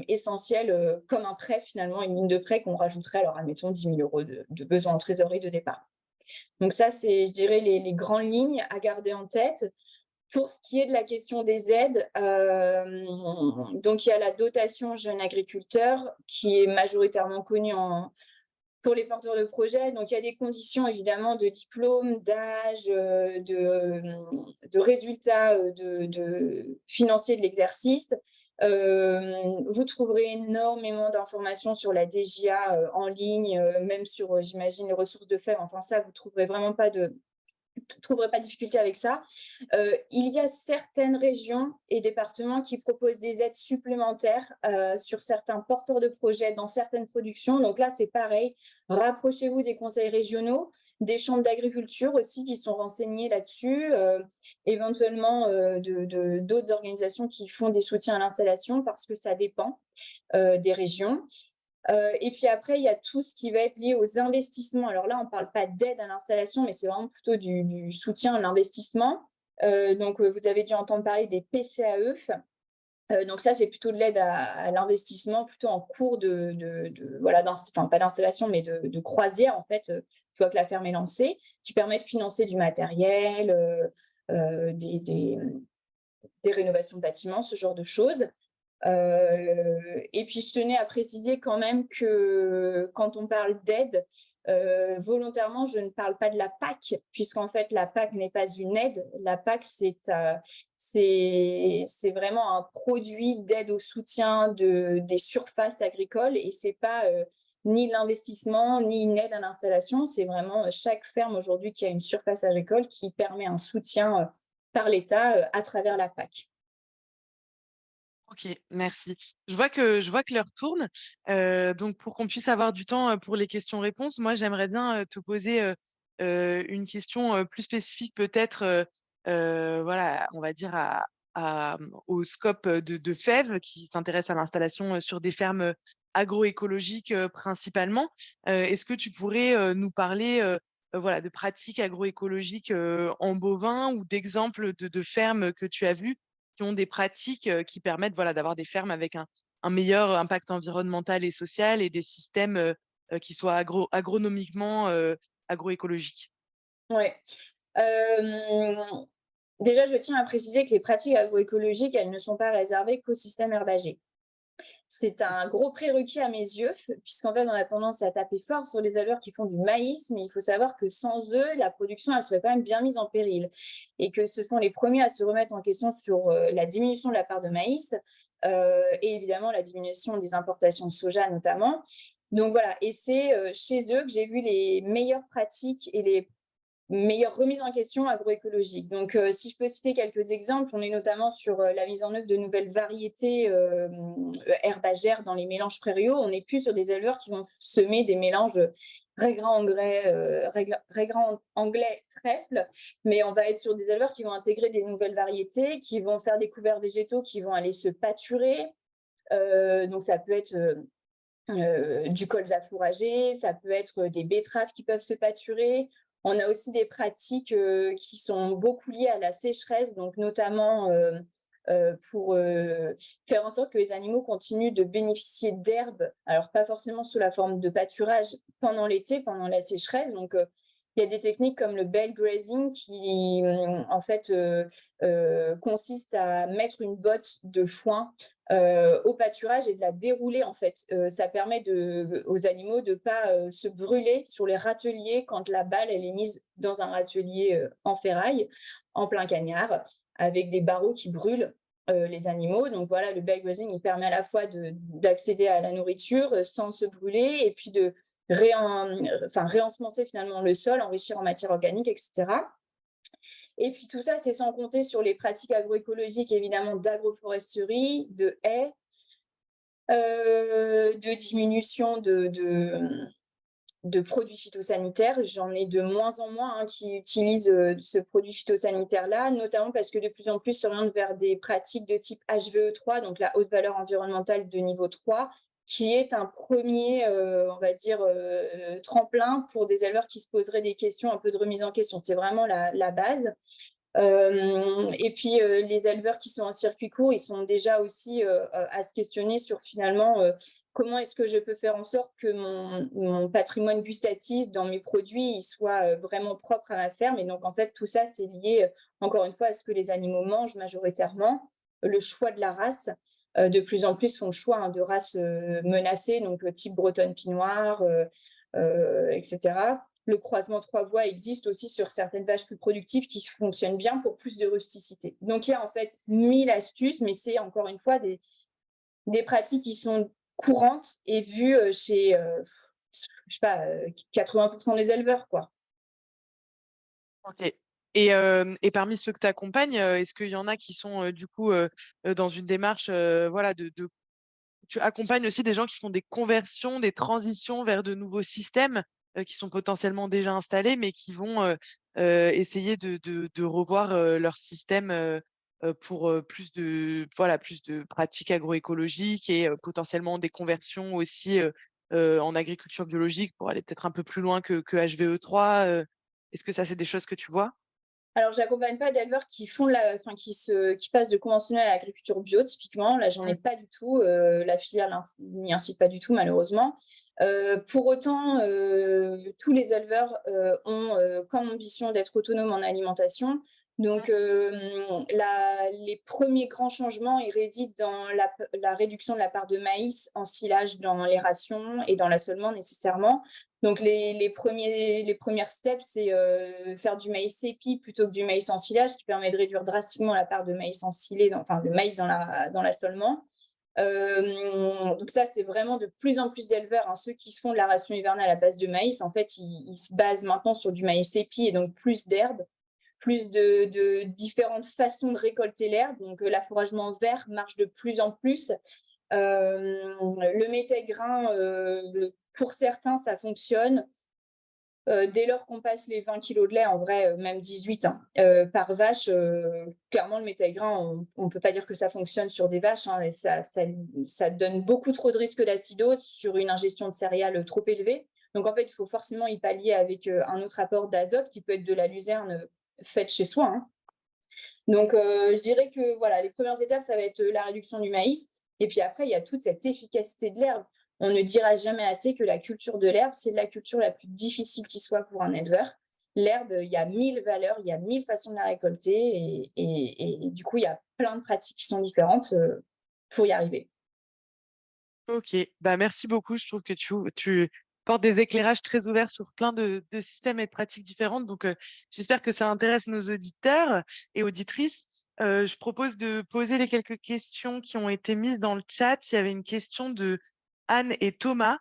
essentiel, comme un prêt finalement, une ligne de prêt qu'on rajouterait, alors admettons 10 000 € de besoin en trésorerie de départ. Donc ça, c'est, je dirais, les grandes lignes à garder en tête. Pour ce qui est de la question des aides, donc il y a la dotation jeune agriculteur qui est majoritairement connue pour les porteurs de projets. Donc il y a des conditions évidemment de diplôme, d'âge, de résultats financiers de l'exercice. Vous trouverez énormément d'informations sur la DGA en ligne, même sur, j'imagine, les ressources de FEV. Enfin ça, vous ne trouverez vraiment pas de difficulté avec ça. Il y a certaines régions et départements qui proposent des aides supplémentaires sur certains porteurs de projets dans certaines productions. Donc là, c'est pareil. Rapprochez-vous des conseils régionaux, des chambres d'agriculture aussi qui sont renseignés là-dessus, éventuellement d'autres organisations qui font des soutiens à l'installation parce que ça dépend des régions. Et puis après, il y a tout ce qui va être lié aux investissements. Alors là, on ne parle pas d'aide à l'installation, mais c'est vraiment plutôt du soutien à l'investissement. Donc, vous avez dû entendre parler des PCAE. Donc ça, c'est plutôt de l'aide à l'investissement, plutôt en cours enfin, pas d'installation, mais de croisière, en fait, une fois que la ferme est lancée, qui permet de financer du matériel, des rénovations de bâtiments, ce genre de choses. Et puis, je tenais à préciser quand même que quand on parle d'aide, volontairement, je ne parle pas de la PAC, puisqu'en fait, la PAC n'est pas une aide. La PAC, c'est vraiment un produit d'aide au soutien des surfaces agricoles et ce n'est pas ni l'investissement, ni une aide à l'installation. C'est vraiment chaque ferme aujourd'hui qui a une surface agricole qui permet un soutien par l'État à travers la PAC. OK, merci. Je vois que l'heure tourne, donc pour qu'on puisse avoir du temps, pour les questions-réponses, moi, j'aimerais bien, te poser, une question, plus spécifique peut-être, voilà, on va dire au scope, de FEV qui s'intéresse à l'installation, sur des fermes, agroécologiques, principalement. Est-ce que tu pourrais, nous parler, voilà, de pratiques agroécologiques, en bovin ou d'exemples de fermes que tu as vues qui ont des pratiques qui permettent voilà, d'avoir des fermes avec un meilleur impact environnemental et social et des systèmes qui soient agronomiquement agroécologiques. Ouais. Déjà, je tiens à préciser que les pratiques agroécologiques, elles ne sont pas réservées qu'au système herbager. C'est un gros prérequis à mes yeux, puisqu'en fait, on a tendance à taper fort sur les éleveurs qui font du maïs, mais il faut savoir que sans eux, la production, elle serait quand même bien mise en péril. Et que ce sont les premiers à se remettre en question sur la diminution de la part de maïs et évidemment la diminution des importations de soja notamment. Donc voilà, et c'est chez eux que j'ai vu les meilleures pratiques et les meilleure remise en question agroécologique. Donc, si je peux citer quelques exemples, on est notamment sur la mise en œuvre de nouvelles variétés herbagères dans les mélanges prairiaux. On n'est plus sur des éleveurs qui vont semer des mélanges raigrant anglais trèfle, mais on va être sur des éleveurs qui vont intégrer des nouvelles variétés, qui vont faire des couverts végétaux qui vont aller se pâturer. Donc, ça peut être du colza fourragé, ça peut être des betteraves qui peuvent se pâturer. On a aussi des pratiques qui sont beaucoup liées à la sécheresse, donc notamment pour faire en sorte que les animaux continuent de bénéficier d'herbes, alors pas forcément sous la forme de pâturage pendant l'été, pendant la sécheresse. Donc, il y a des techniques comme le bale grazing qui, en fait, consiste à mettre une botte de foin au pâturage et de la dérouler, en fait. Ça permet aux animaux de ne pas se brûler sur les râteliers quand la balle elle est mise dans un râtelier en ferraille, en plein cagnard, avec des barreaux qui brûlent les animaux. Donc voilà, le bale grazing, il permet à la fois d'accéder à la nourriture sans se brûler et puis de réensemencer finalement le sol, enrichir en matière organique, etc. Et puis tout ça, c'est sans compter sur les pratiques agroécologiques, évidemment, d'agroforesterie, de haies, de diminution de produits phytosanitaires. J'en ai de moins en moins qui utilisent ce produit phytosanitaire-là, notamment parce que de plus en plus s'orientent vers des pratiques de type HVE3, donc la haute valeur environnementale de niveau 3, qui est un premier, on va dire, tremplin pour des éleveurs qui se poseraient des questions, un peu de remise en question. C'est vraiment la base. Et puis, les éleveurs qui sont en circuit court, ils sont déjà aussi à se questionner sur finalement comment est-ce que je peux faire en sorte que mon patrimoine gustatif dans mes produits il soit vraiment propre à ma ferme. Et donc, en fait, tout ça, c'est lié, encore une fois, à ce que les animaux mangent majoritairement, le choix de la race. De plus en plus font le choix de races menacées, donc type bretonne pinoire, etc. Le croisement 3 voies existe aussi sur certaines vaches plus productives qui fonctionnent bien pour plus de rusticité. Donc, il y a en fait 1000 astuces, mais c'est encore une fois des pratiques qui sont courantes et vues chez, je sais pas, 80% des éleveurs, quoi. OK. Et parmi ceux que tu accompagnes, est-ce qu'il y en a qui sont, du coup, dans une démarche, voilà, tu accompagnes aussi des gens qui font des conversions, des transitions vers de nouveaux systèmes, qui sont potentiellement déjà installés, mais qui vont, essayer de revoir, leur système, pour, plus de pratiques agroécologiques et potentiellement des conversions aussi, en agriculture biologique pour aller peut-être un peu plus loin que HVE3, est-ce que ça, c'est des choses que tu vois? Alors, j'accompagne pas d'éleveurs qui font qui passent de conventionnel à l'agriculture bio, typiquement. Là, j'en ai pas du tout. La filière n'y incite pas du tout, malheureusement. Pour autant, tous les éleveurs ont comme ambition d'être autonomes en alimentation. Donc, les premiers grands changements, ils résident dans la réduction de la part de maïs en silage dans les rations et dans l'assolement nécessairement. Donc, les premières steps, c'est faire du maïs épi plutôt que du maïs en silage, qui permet de réduire drastiquement la part de maïs ensilé, de maïs dans l'assolement. Donc ça, c'est vraiment de plus en plus d'éleveurs, ceux qui se font de la ration hivernale à base de maïs, en fait, ils se basent maintenant sur du maïs épi et donc plus d'herbes, plus de différentes façons de récolter l'herbe. Donc l'affouragement vert marche de plus en plus. Le métaigrain, pour certains, ça fonctionne. Dès lors qu'on passe les 20 kilos de lait, en vrai, même 18 par vache, clairement, le métaigrain, on ne peut pas dire que ça fonctionne sur des vaches. Et ça donne beaucoup trop de risques d'acidose sur une ingestion de céréales trop élevée. Donc, en fait, il faut forcément y pallier avec un autre apport d'azote qui peut être de la luzerne faite chez soi. Donc, je dirais que voilà, les premières étapes, ça va être la réduction du maïs. Et puis après, il y a toute cette efficacité de l'herbe. On ne dira jamais assez que la culture de l'herbe, c'est la culture la plus difficile qui soit pour un éleveur. L'herbe, il y a 1000 valeurs, il y a 1000 façons de la récolter. Et du coup, il y a plein de pratiques qui sont différentes pour y arriver. OK. Bah, merci beaucoup. Je trouve que tu portes des éclairages très ouverts sur plein de systèmes et de pratiques différentes. Donc, j'espère que ça intéresse nos auditeurs et auditrices. Je propose de poser les quelques questions qui ont été mises dans le chat. Il y avait une question de Anne et Thomas,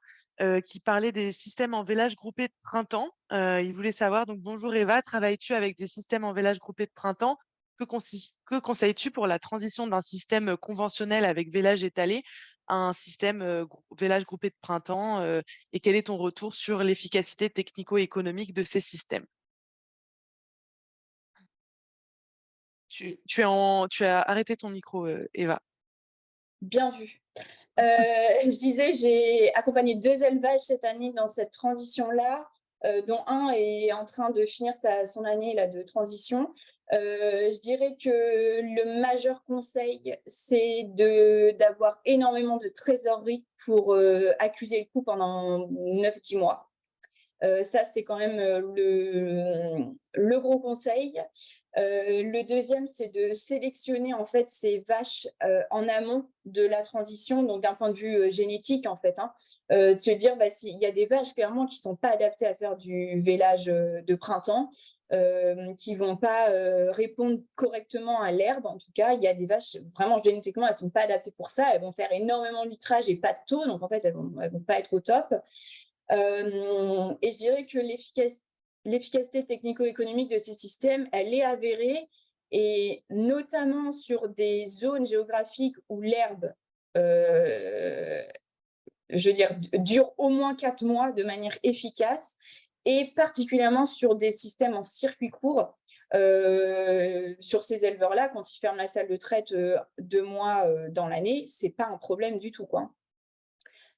qui parlaient des systèmes en village groupé de printemps. Ils voulaient savoir, donc: «Bonjour Eva, travailles-tu avec des systèmes en village groupé de printemps? Que conseilles-tu pour la transition d'un système, conventionnel avec village étalé à un système, village groupé de printemps, et quel est ton retour sur l'efficacité technico-économique de ces systèmes?» Tu as arrêté ton micro, Eva. Bien vu. Je disais, j'ai accompagné 2 élevages cette année dans cette transition-là, dont un est en train de finir son année là, de transition. Je dirais que le majeur conseil, c'est d'avoir énormément de trésorerie pour accuser le coup pendant 9-10 mois. Ça, c'est quand même le gros conseil. Le deuxième, c'est de sélectionner en fait ces vaches en amont de la transition, donc d'un point de vue génétique en fait. De se dire, s'il y a des vaches clairement qui ne sont pas adaptées à faire du vélage de printemps, qui ne vont pas répondre correctement à l'herbe. En tout cas, il y a des vaches, vraiment génétiquement, elles ne sont pas adaptées pour ça. Elles vont faire énormément de litrage et pas de taux, donc en fait, elles ne vont pas être au top. Et je dirais que l'efficacité technico-économique de ces systèmes, elle est avérée, et notamment sur des zones géographiques où l'herbe, je veux dire, dure au moins 4 mois de manière efficace, et particulièrement sur des systèmes en circuit court. Sur ces éleveurs-là, quand ils ferment la salle de traite 2 mois dans l'année, c'est pas un problème du tout, quoi.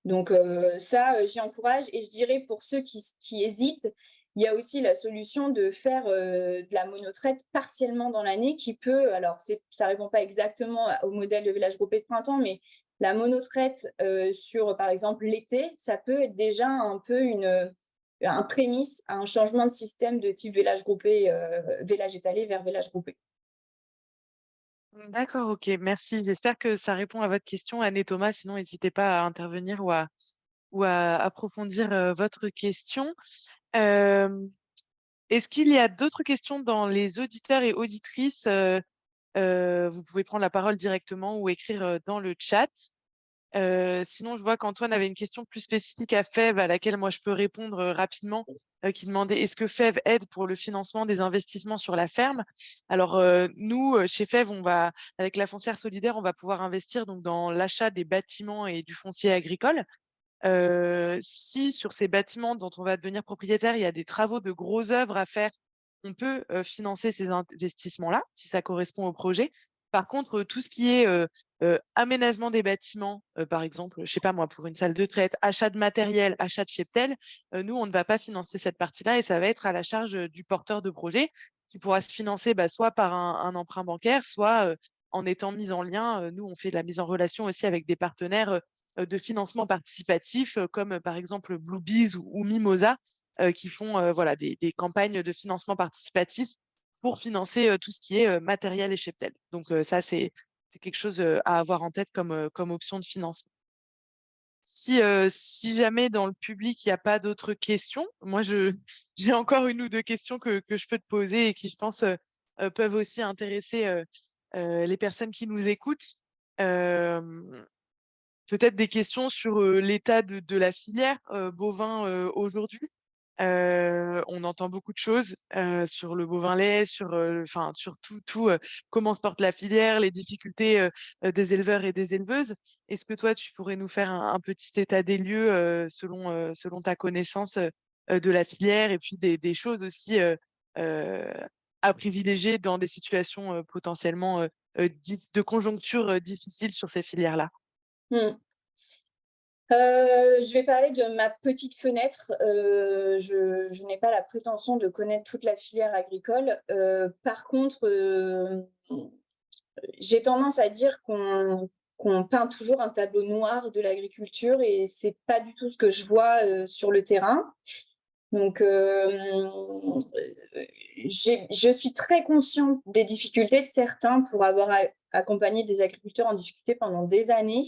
Donc ça, j'y encourage. Et je dirais pour ceux qui hésitent, il y a aussi la solution de faire de la monotraite partiellement dans l'année qui peut, alors ça ne répond pas exactement au modèle de village groupé de printemps, mais la monotraite sur, par exemple, l'été, ça peut être déjà un peu un prémisse à un changement de système de type village groupé, village étalé vers village groupé. D'accord, OK, merci. J'espère que ça répond à votre question, Anne et Thomas. Sinon, n'hésitez pas à intervenir ou à approfondir votre question. Est-ce qu'il y a d'autres questions dans les auditeurs et auditrices? Vous pouvez prendre la parole directement ou écrire dans le chat. Sinon, je vois qu'Antoine avait une question plus spécifique à FEV, à laquelle moi je peux répondre rapidement, qui demandait est-ce que FEV aide pour le financement des investissements sur la ferme? Alors, nous, chez FEV, avec la foncière solidaire, on va pouvoir investir donc dans l'achat des bâtiments et du foncier agricole. Si sur ces bâtiments dont on va devenir propriétaire, il y a des travaux de grosses œuvres à faire, on peut financer ces investissements-là, si ça correspond au projet. Par contre, tout ce qui est aménagement des bâtiments, par exemple, je sais pas moi, pour une salle de traite, achat de matériel, achat de cheptel, nous, on ne va pas financer cette partie-là et ça va être à la charge du porteur de projet qui pourra se financer soit par un emprunt bancaire, soit en étant mis en lien. Nous, on fait de la mise en relation aussi avec des partenaires de financement participatif, comme par exemple Bluebees ou Mimosa, qui font voilà, des campagnes de financement participatif pour financer tout ce qui est matériel et cheptel. Donc ça, c'est quelque chose à avoir en tête comme option de financement. Si jamais dans le public, il n'y a pas d'autres questions, moi, j'ai encore une ou deux questions que je peux te poser et qui, je pense, peuvent aussi intéresser les personnes qui nous écoutent. Peut-être des questions sur l'état de la filière bovin aujourd'hui. On entend beaucoup de choses sur le bovin lait, sur tout comment se porte la filière, les difficultés des éleveurs et des éleveuses. Est-ce que toi, tu pourrais nous faire un petit état des lieux selon ta connaissance de la filière et puis des choses aussi euh, à privilégier dans des situations potentiellement de conjoncture difficiles sur ces filières-là? Hmm. Je vais parler de ma petite fenêtre. Je n'ai pas la prétention de connaître toute la filière agricole. Par contre, j'ai tendance à dire qu'on peint toujours un tableau noir de l'agriculture, et c'est pas du tout ce que je vois sur le terrain. Donc, je suis très consciente des difficultés de certains pour avoir accompagné des agriculteurs en difficulté pendant des années.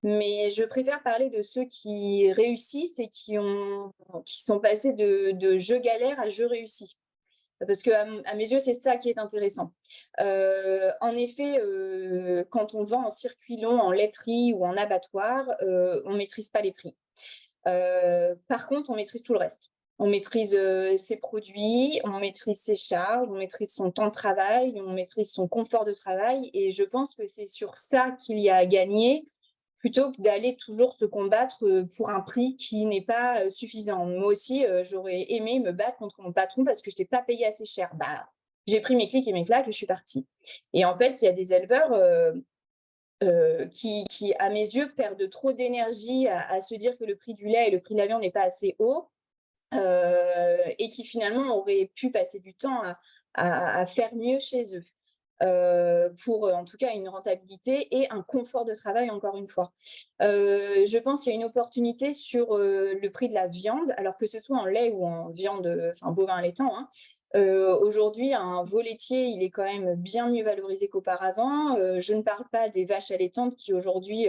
Mais je préfère parler de ceux qui réussissent et qui sont passés de je galère à je réussis. Parce qu'à mes yeux, c'est ça qui est intéressant. En effet, quand on vend en circuit long, en laiterie ou en abattoir, on ne maîtrise pas les prix. Par contre, on maîtrise tout le reste. On maîtrise ses produits, on maîtrise ses charges, on maîtrise son temps de travail, on maîtrise son confort de travail. Et je pense que c'est sur ça qu'il y a à gagner, plutôt que d'aller toujours se combattre pour un prix qui n'est pas suffisant. Moi aussi, j'aurais aimé me battre contre mon patron parce que je n'étais pas payée assez cher. J'ai pris mes clics et mes claques et je suis partie. Et en fait, il y a des éleveurs qui, à mes yeux, perdent trop d'énergie à se dire que le prix du lait et le prix de la viande n'est pas assez haut, et qui finalement auraient pu passer du temps à faire mieux chez eux. Pour en tout cas une rentabilité et un confort de travail, encore une fois. Je pense qu'il y a une opportunité sur le prix de la viande, alors que ce soit en lait ou en viande, enfin bovin allaitant, hein. Aujourd'hui, un veau laitier, il est quand même bien mieux valorisé qu'auparavant. Je ne parle pas des vaches allaitantes qui aujourd'hui,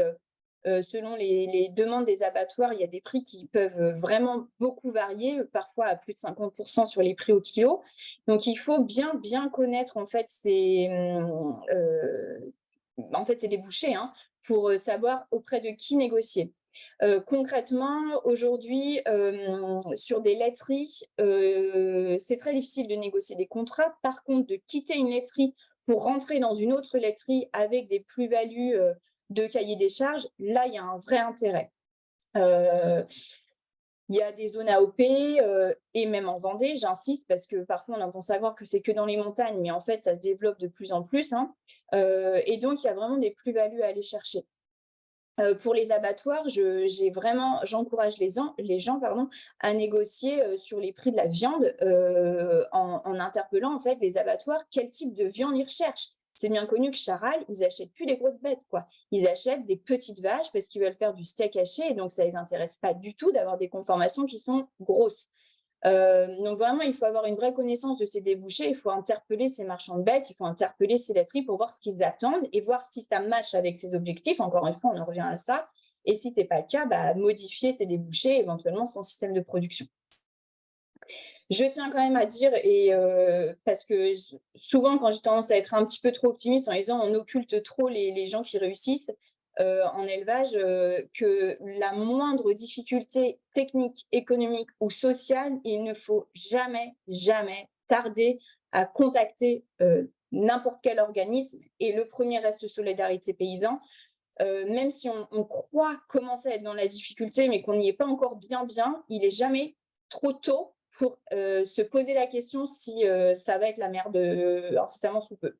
selon les demandes des abattoirs, il y a des prix qui peuvent vraiment beaucoup varier, parfois à plus de 50% sur les prix au kilo. Donc, il faut bien connaître en fait ces débouchés, hein, pour savoir auprès de qui négocier. Concrètement, aujourd'hui, sur des laiteries, c'est très difficile de négocier des contrats. Par contre, de quitter une laiterie pour rentrer dans une autre laiterie avec des plus-values de cahier des charges, là, il y a un vrai intérêt. Il y a des zones AOP et même en Vendée, j'insiste, parce que parfois on entend savoir que c'est que dans les montagnes, mais en fait, ça se développe de plus en plus, hein. Et donc, il y a vraiment des plus-values à aller chercher. Pour les abattoirs, j'encourage les gens à négocier sur les prix de la viande en interpellant en fait les abattoirs quel type de viande ils recherchent. C'est bien connu que Charal, ils achètent plus des grosses bêtes, quoi. Ils achètent des petites vaches parce qu'ils veulent faire du steak haché et donc ça les intéresse pas du tout d'avoir des conformations qui sont grosses. Donc vraiment, il faut avoir une vraie connaissance de ces débouchés, il faut interpeller ces marchands de bêtes, il faut interpeller ces laiteries pour voir ce qu'ils attendent et voir si ça matche avec ces objectifs. Encore une fois, on en revient à ça. Et si ce n'est pas le cas, modifier ces débouchés, éventuellement son système de production. Je tiens quand même à dire, parce que souvent, quand j'ai tendance à être un petit peu trop optimiste en disant on occulte trop les gens qui réussissent en élevage, que la moindre difficulté technique, économique ou sociale, il ne faut jamais tarder à contacter n'importe quel organisme. Et le premier reste Solidarité Paysan. Même si on croit commencer à être dans la difficulté, mais qu'on n'y est pas encore bien, il n'est jamais trop tôt pour se poser la question si ça va être la merde incessamment sous peu.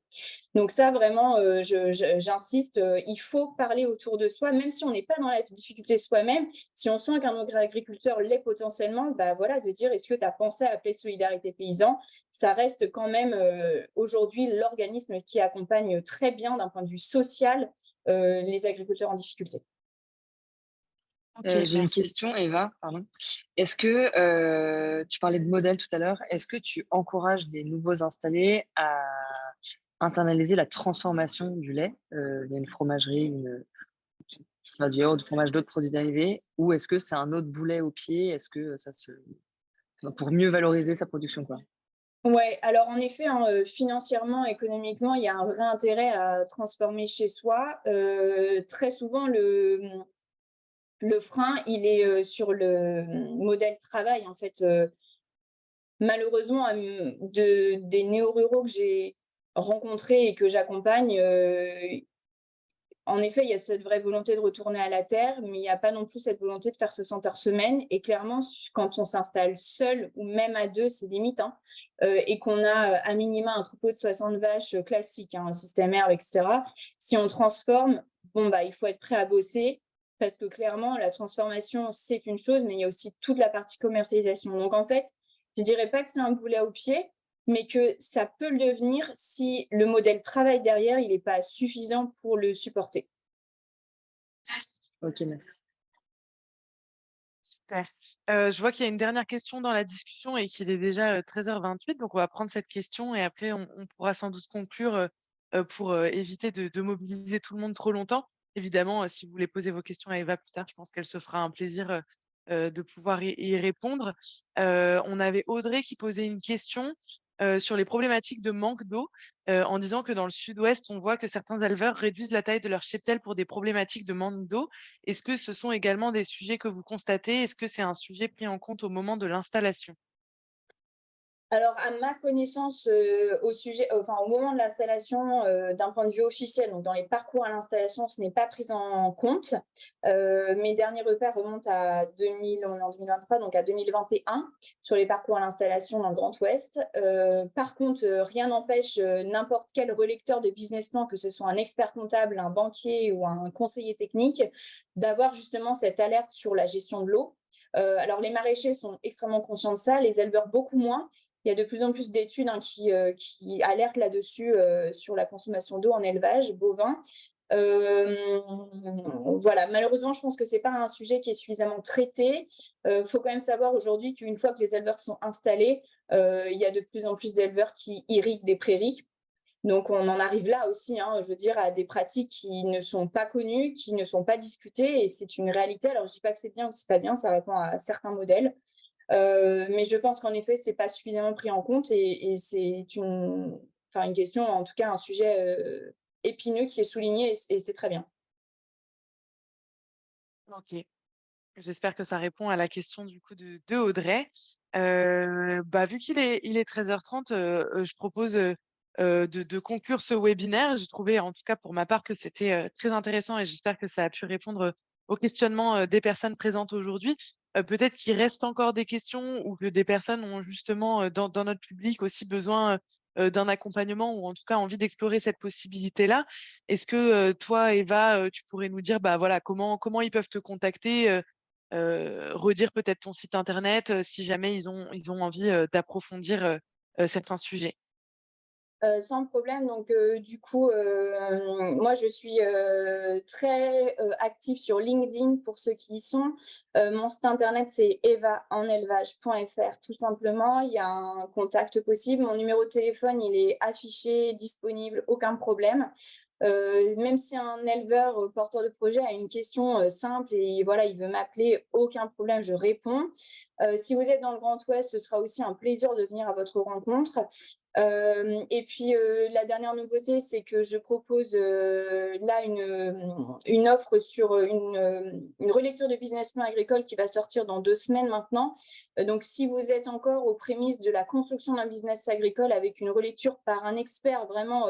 Donc ça, vraiment, j'insiste, il faut parler autour de soi, même si on n'est pas dans la difficulté soi-même. Si on sent qu'un agriculteur l'est potentiellement, de dire est-ce que tu as pensé à appeler Solidarité Paysan? Ça reste quand même aujourd'hui l'organisme qui accompagne très bien d'un point de vue social les agriculteurs en difficulté. J'ai une question, Eva, pardon. Est-ce que tu parlais de modèle tout à l'heure, est-ce que tu encourages les nouveaux installés à internaliser la transformation du lait via une fromagerie, soit du yaourt, du fromage, d'autres produits dérivés, ou est-ce que c'est un autre boulet au pied? Est-ce que pour mieux valoriser sa production, quoi? Ouais, alors en effet, hein, financièrement, économiquement, il y a un vrai intérêt à transformer chez soi. Très souvent, le frein, il est sur le modèle travail, en fait. Malheureusement, des néo-ruraux que j'ai rencontrés et que j'accompagne, en effet, il y a cette vraie volonté de retourner à la terre, mais il n'y a pas non plus cette volonté de faire 60 heures semaine. Et clairement, quand on s'installe seul ou même à deux, c'est limite, hein, et qu'on a à minima un troupeau de 60 vaches classique, hein, un système herbe, etc. Si on transforme, il faut être prêt à bosser parce que clairement, la transformation, c'est une chose, mais il y a aussi toute la partie commercialisation. Donc en fait, je ne dirais pas que c'est un boulet au pied, mais que ça peut le devenir si le modèle travail derrière, il n'est pas suffisant pour le supporter. Ok, merci. Super. Je vois qu'il y a une dernière question dans la discussion et qu'il est déjà 13h28, donc on va prendre cette question et après on pourra sans doute conclure pour éviter de mobiliser tout le monde trop longtemps. Évidemment, si vous voulez poser vos questions à Eva plus tard, je pense qu'elle se fera un plaisir de pouvoir y répondre. On avait Audrey qui posait une question sur les problématiques de manque d'eau en disant que dans le sud-ouest, on voit que certains éleveurs réduisent la taille de leur cheptel pour des problématiques de manque d'eau. Est-ce que ce sont également des sujets que vous constatez? Est-ce que c'est un sujet pris en compte au moment de l'installation? Alors, à ma connaissance, au moment de l'installation, d'un point de vue officiel, donc dans les parcours à l'installation, ce n'est pas pris en compte. Mes derniers repères remontent à 2000, on est en 2023, donc à 2021, sur les parcours à l'installation dans le Grand Ouest. Par contre, rien n'empêche n'importe quel relecteur de business plan, que ce soit un expert comptable, un banquier ou un conseiller technique, d'avoir justement cette alerte sur la gestion de l'eau. Alors, les maraîchers sont extrêmement conscients de ça, les éleveurs beaucoup moins. Il y a de plus en plus d'études qui alertent là-dessus sur la consommation d'eau en élevage bovin. Voilà, malheureusement, je pense que c'est pas un sujet qui est suffisamment traité. Faut quand même savoir aujourd'hui qu'une fois que les éleveurs sont installés, il y a de plus en plus d'éleveurs qui irriguent des prairies. Donc on en arrive là aussi, hein, je veux dire, à des pratiques qui ne sont pas connues, qui ne sont pas discutées, et c'est une réalité. Alors je dis pas que c'est bien ou c'est pas bien, ça répond à certains modèles. Mais je pense qu'en effet, c'est pas suffisamment pris en compte, et c'est une question, en tout cas un sujet épineux qui est souligné, et c'est très bien. OK. J'espère que ça répond à la question du coup de Audrey. Bah, vu qu'il est 13h30, je propose, de conclure ce webinaire. J'ai trouvé, en tout cas pour ma part, que c'était, très intéressant, et j'espère que ça a pu répondre aux questionnements, des personnes présentes aujourd'hui. Peut-être qu'il reste encore des questions, ou que des personnes ont justement, dans notre public aussi besoin, d'un accompagnement, ou en tout cas envie d'explorer cette possibilité-là. Est-ce que, toi, Eva, tu pourrais nous dire, bah, voilà, comment ils peuvent te contacter, redire peut-être ton site internet, si jamais ils ont envie, d'approfondir, certains sujets. Sans problème. Donc, du coup, moi, je suis très active sur LinkedIn pour ceux qui y sont. Mon site internet, c'est evaenelevage.fr, tout simplement. Il y a un contact possible. Mon numéro de téléphone, il est affiché, disponible, aucun problème. Même si un éleveur porteur de projet a une question simple et voilà, il veut m'appeler, aucun problème, je réponds. Si vous êtes dans le Grand Ouest, ce sera aussi un plaisir de venir à votre rencontre. Et puis la dernière nouveauté, c'est que je propose là une offre sur une relecture de business plan agricole qui va sortir dans 2 semaines maintenant. Donc si vous êtes encore aux prémices de la construction d'un business agricole, avec une relecture par un expert vraiment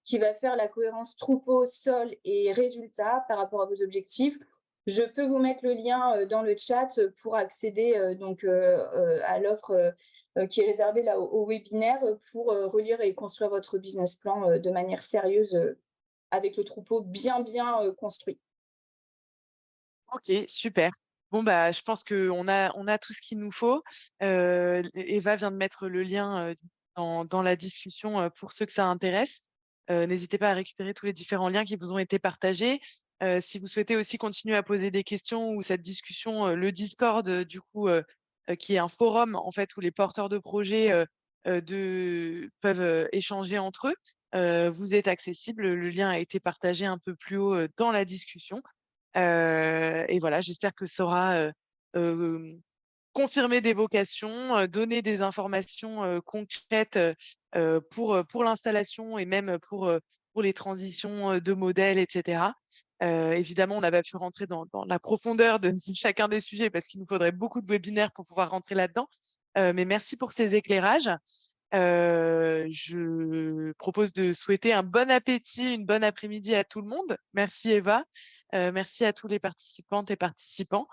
qui va faire la cohérence troupeau, sol et résultats par rapport à vos objectifs, je peux vous mettre le lien dans le chat pour accéder à l'offre qui est réservé là au webinaire pour relire et construire votre business plan de manière sérieuse avec le troupeau bien construit. OK, super. Bon, bah, je pense qu'on a tout ce qu'il nous faut. Eva vient de mettre le lien, dans la discussion, pour ceux que ça intéresse. N'hésitez pas à récupérer tous les différents liens qui vous ont été partagés. Si vous souhaitez aussi continuer à poser des questions, ou cette discussion, le Discord, du coup, qui est un forum, en fait, où les porteurs de projets, peuvent, échanger entre eux, vous êtes accessible. Le lien a été partagé un peu plus haut, dans la discussion. Et voilà, j'espère que ça aura, confirmé des vocations, donné des informations, concrètes, pour l'installation, et même pour les transitions, de modèles, et cetera. Évidemment, on n'a pas pu rentrer dans la profondeur de chacun des sujets, parce qu'il nous faudrait beaucoup de webinaires pour pouvoir rentrer là-dedans. Mais merci pour ces éclairages. Je propose de souhaiter un bon appétit, une bonne après-midi à tout le monde. Merci Eva, merci à tous les participantes et participants.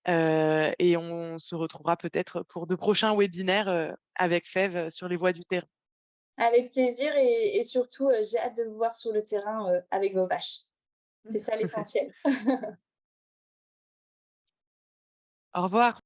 Et on se retrouvera peut-être pour de prochains webinaires, avec Fève, sur les voies du terrain. Avec plaisir, et surtout, j'ai hâte de vous voir sur le terrain avec vos vaches. C'est ça l'essentiel. Au revoir.